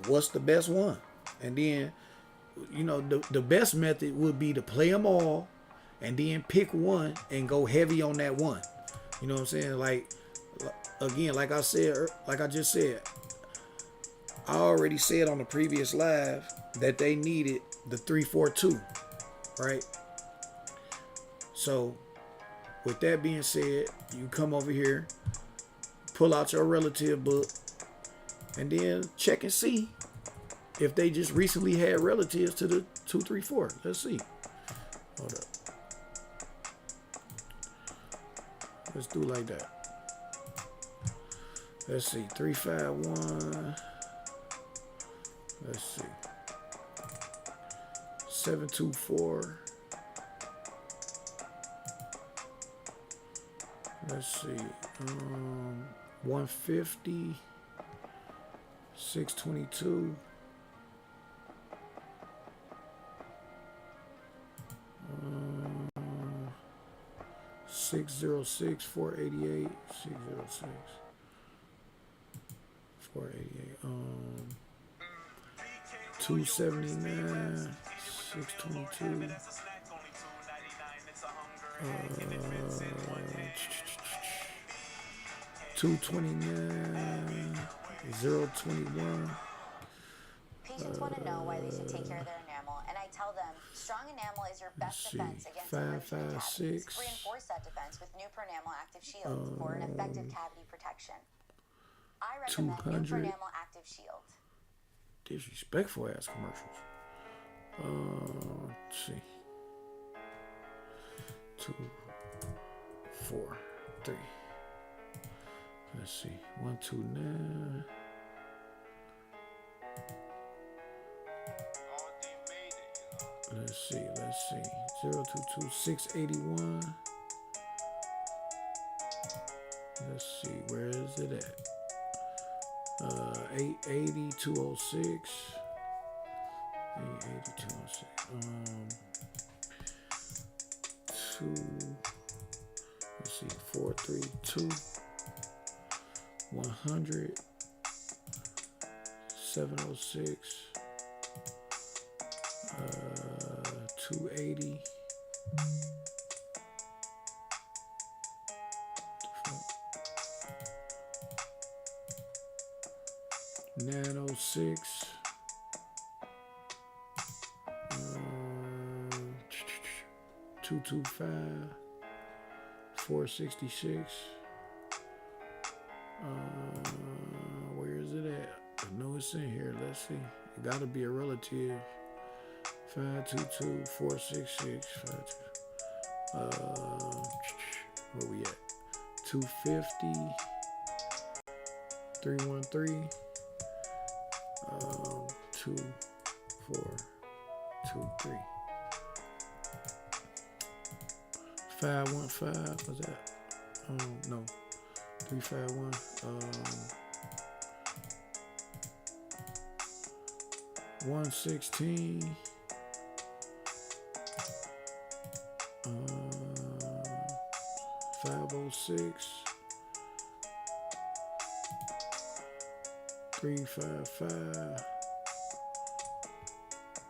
what's the best one. And then, you know, the best method would be to play them all and then pick one and go heavy on that one. You know what I'm saying? Like, again, like I just said, I already said on the previous live that they needed the 342, right? So, with that being said, you come over here, pull out your relative book, and then check and see if they just recently had relatives to the 234. Let's see. Hold up. Let's do like that. Let's see. 351. Let's see. 724. Let's see. 150. 622. 606, 488, 606, 488, 279, 622, 229, 021. Patients want to know why they should take care of their enamel, and I tell them strong enamel is your best defense against emerging cavities. 556. Reinforce that defense with New Pronamel Active Shield for an effective cavity protection. I recommend New 200. Pronamel Active Shield. Disrespectful ass commercials. Let's see. 2, 4, 3. Let's see. 129. Let's see. 022, 681. Let's see. Where is it at? 880, 206. 880, 206. 2. Let's see. 432. 100. 706. 280. 906. 225. 466. Where is it at? I know it's in here. Let's see. It gotta be a relative. 522, 466, 52. Where we at? 250, 313, 2423. 515 was that? No, 351. 116. 506. 355.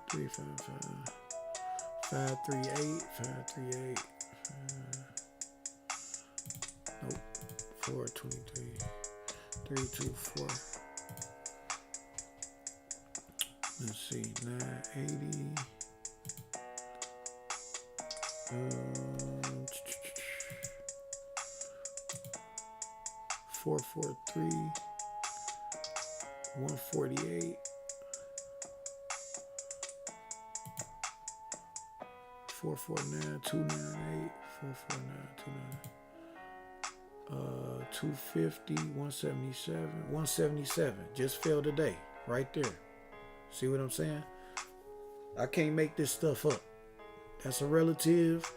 355. 538. 538. Nope. 423. 324. Let's see. 980. 443. 148. 449, 298, 449, 250, 177, 177. Just fell today, right there. See what I'm saying? I can't make this stuff up. That's a relative.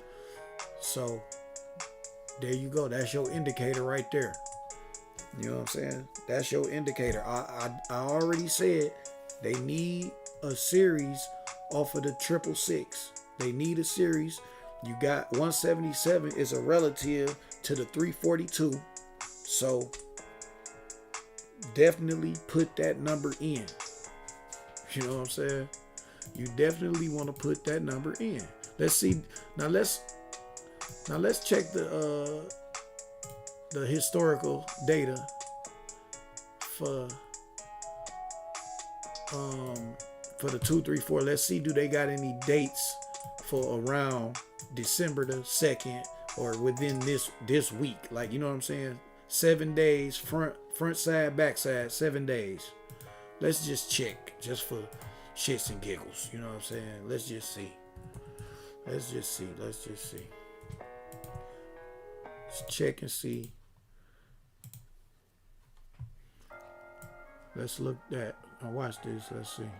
So there you go. That's your indicator right there. You know what I'm saying? That's your indicator. I already said they need a series off of the 666. They need a series. You got 177 is a relative to the 342. So definitely put that number in. You know what I'm saying? You definitely want to put that number in. Let's see. Now let's check the historical data for the 234. Let's see, do they got any dates for around December the 2nd or within this week? Like, you know what I'm saying? 7 days, front side, back side, 7 days. Let's just check, just for shits and giggles. You know what I'm saying? Let's just see. Let's check and see. Let's look at. Now watch this. Let's see.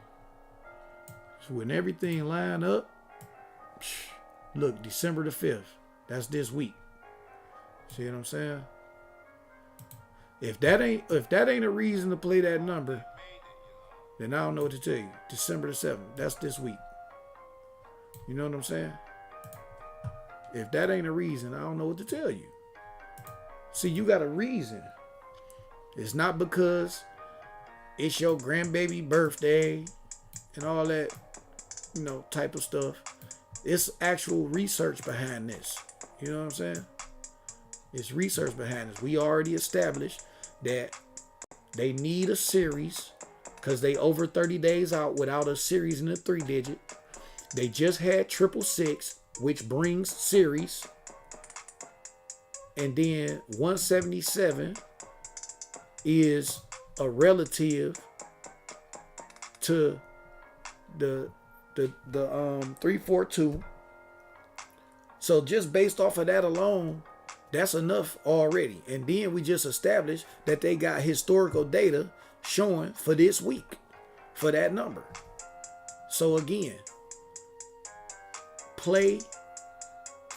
So when everything line up, look, December the 5th. That's this week. See what I'm saying? If that ain't a reason to play that number, then I don't know what to tell you. December the 7th. That's this week. You know what I'm saying? If that ain't a reason, I don't know what to tell you. See, you got a reason. It's not because it's your grandbaby birthday and all that, type of stuff. It's actual research behind this. You know what I'm saying? It's research behind this. We already established that they need a series because they over 30 days out without a series in a 3-digit. They just had 666, which brings series. And then 177 is a relative to the 342. So just based off of that alone, that's enough already. And then we just established that they got historical data showing for this week for that number. So again, play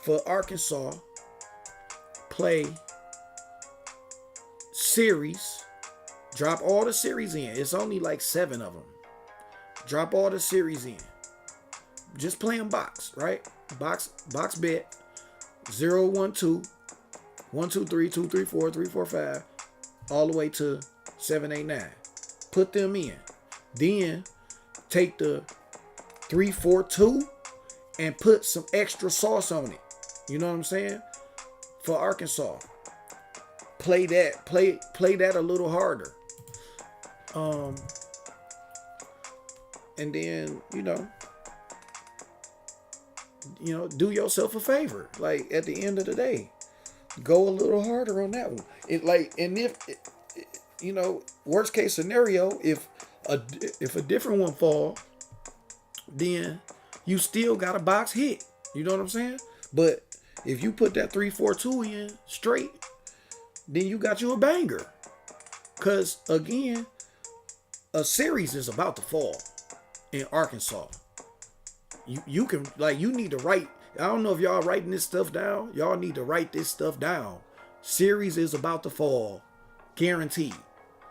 for Arkansas, play series, drop all the series in. It's only like 7 of them. Drop all the series in. Just play them box, right? Box bet 0, 1, 2, 1, 2, 3, 2, 3, 4, 3, 4, 5, all the way to 7, 8, 9. Put them in. Then take the 3, 4, 2 and put some extra sauce on it. You know what I'm saying? For Arkansas. Play that a little harder. And then, do yourself a favor. Like, at the end of the day, go a little harder on that one. Worst case scenario, if a different one fall, then you still got a box hit. You know what I'm saying? But if you put that 342 in straight, then you got you a banger. Because again, a series is about to fall in Arkansas. You need to write. I don't know if y'all writing this stuff down. Y'all need to write this stuff down. Series is about to fall. Guaranteed.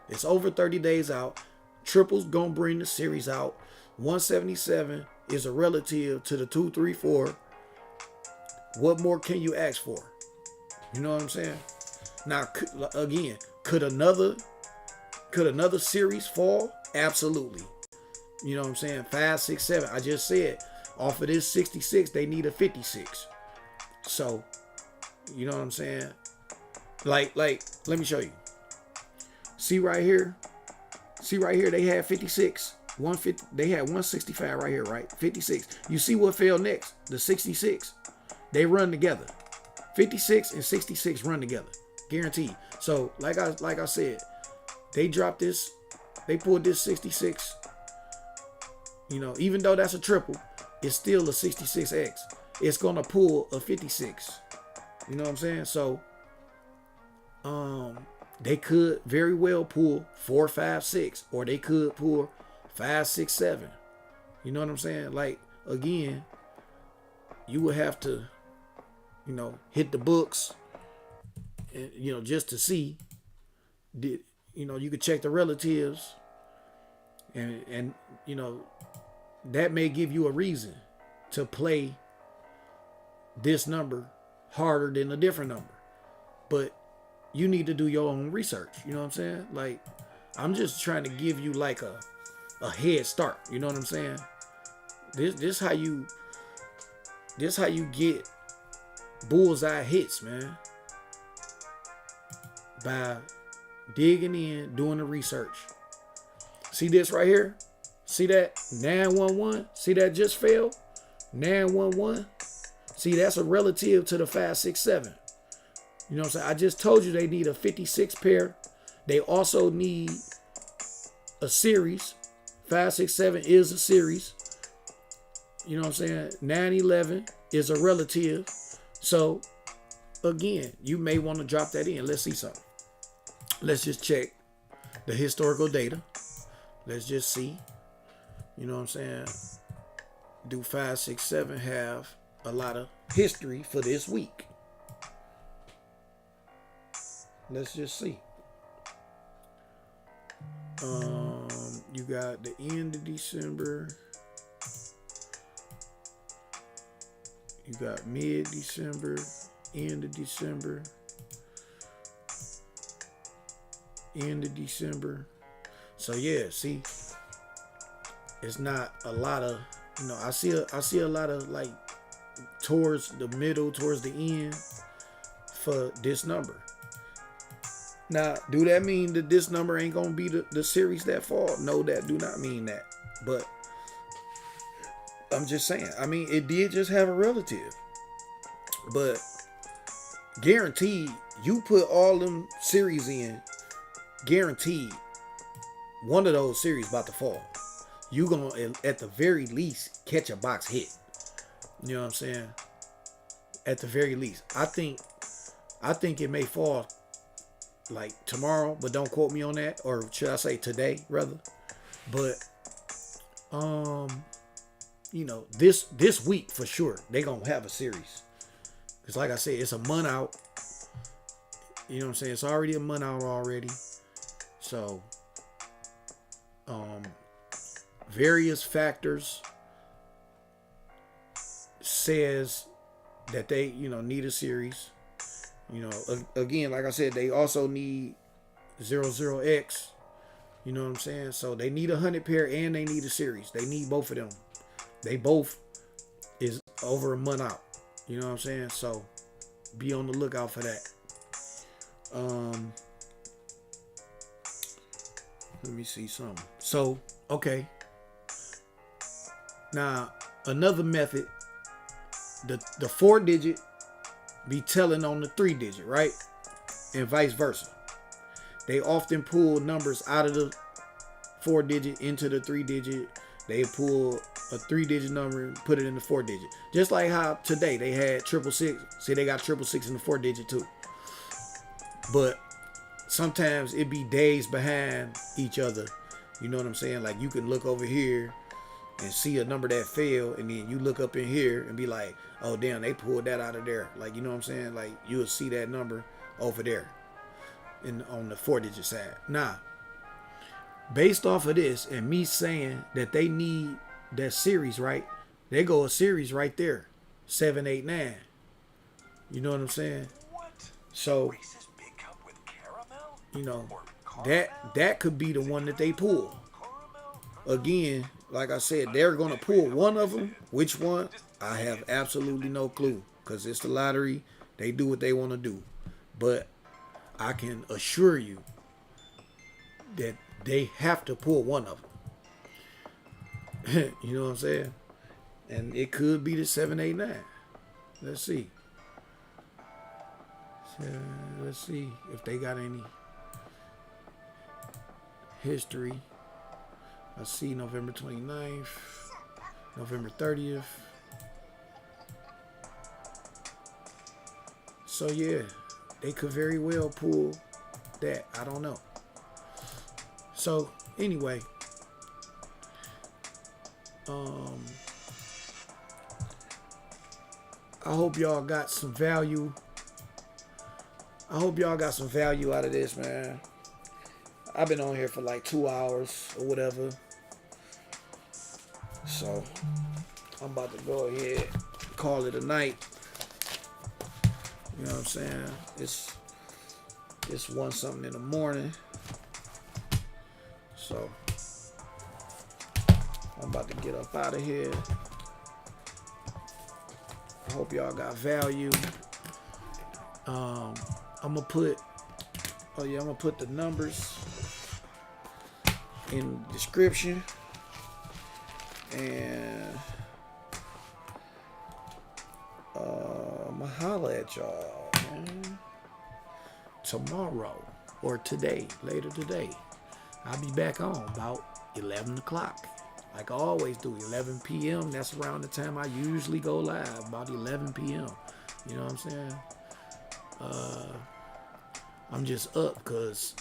It's over 30 days out. Triple's gonna bring the series out. 177 is a relative to the 234. What more can you ask for? You know what I'm saying? Now, again, could another series fall? Absolutely. You know what I'm saying? 5, 6, 7. I just said off of this 66, they need a 56. So, you know what I'm saying? Like, let me show you. See right here, they had 56. 150, they had 165 right here, right? 56. You see what fell next? The 66. They run together. 56 and 66 run together. Guaranteed. So, like I said, they dropped this, they pulled this 66. You know, even though that's a triple, it's still a 66X. It's gonna pull a 56. You know what I'm saying? So, they could very well pull 4, 5, 6, or they could pull 5, 6, 7. You know what I'm saying? Like, again, you would have to, you know, hit the books, and, you know, just to see. Did, you know, you could check the relatives, and you know, that may give you a reason to play this number harder than a different number. But you need to do your own research. You know what I'm saying? Like, I'm just trying to give you like a head start. You know what I'm saying? This how you get bullseye hits, man. By digging in, doing the research. See this right here? See that 911? See that just fell? 911? See, that's a relative to the 5, 6, 7. You know what I'm saying? I just told you they need a 56 pair. They also need a series. 5, 6, 7 is a series. You know what I'm saying? 911 is a relative. So, again, you may want to drop that in. Let's see something. Let's just check the historical data. Let's just see. You know what I'm saying? Do 5, 6, 7 have a lot of history for this week? Let's just see. You got the end of December. You got mid-December, end of December, end of December. So yeah, see, it's not a lot of, you know, I see a lot of like towards the middle, towards the end for this number. Now, do that mean that this number ain't gonna be the series that fall? No, that do not mean that. But I'm just saying, I mean, it did just have a relative. But guaranteed, you put all them series in, guaranteed, one of those series about to fall. You gonna, at the very least, catch a box hit. You know what I'm saying? At the very least. I think it may fall like tomorrow, but don't quote me on that. Or should I say today, rather? But, you know, this week for sure, they gonna have a series. Because like I said, it's a month out. You know what I'm saying? It's already a month out already. So, various factors says that they, you know, need a series. You know, again, like I said, they also need 00X. You know what I'm saying? So they need 100 pair and they need a series. They need both of them. They both is over a month out. You know what I'm saying? So be on the lookout for that. Let me see something. So, okay. Now, another method, the 4-digit be telling on the 3-digit, right? And vice versa. They often pull numbers out of the 4-digit into the 3-digit. They pull a 3-digit number and put it in the 4-digit. Just like how today they had 666. See, they got 666 in the 4-digit too. But sometimes it be days behind each other. You know what I'm saying? Like you can look over here and see a number that failed, and then you look up in here and be like, oh damn, they pulled that out of there. Like, you know what I'm saying? Like you'll see that number over there on the 4-digit side. Now, based off of this and me saying that they need that series, right? They go a series right there, 7, 8, 9. You know what I'm saying? What? So, Reese's Big Cup with caramel? you know, Or caramel? that could be the one that they pull. Again, like I said, they're gonna pull one of them. Which one? I have absolutely no clue, because it's the lottery. They do what they want to do. But I can assure you that they have to pull one of them. You know what I'm saying? And it could be the 7, 8, 9. Let's see. Let's see if they got any history. I see November 29th, November 30th. So yeah, they could very well pull that. I don't know. So anyway, I hope y'all got some value. I hope y'all got some value out of this, man. I've been on here for like 2 hours or whatever. So I'm about to go ahead and call it a night. You know what I'm saying? It's 1 something in the morning. So I'm about to get up out of here. I hope y'all got value. I'm gonna put the numbers in the description, and I'ma holla at y'all, man. Tomorrow or today, later today, I'll be back on about 11 o'clock. Like I always do, 11 p.m. That's around the time I usually go live, about 11 p.m. You know what I'm saying? I'm just up because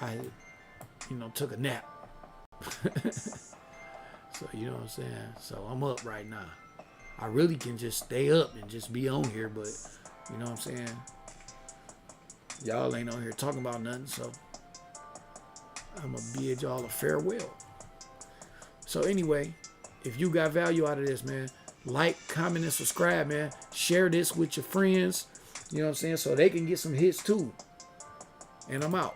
I, took a nap. So, you know what I'm saying? So I'm up right now. I really can just stay up and just be on here, but you know what I'm saying? Y'all ain't on here talking about nothing, so I'm going to bid y'all a farewell. So anyway, if you got value out of this, man, like, comment, and subscribe, man. Share this with your friends, you know what I'm saying, so they can get some hits too. And I'm out.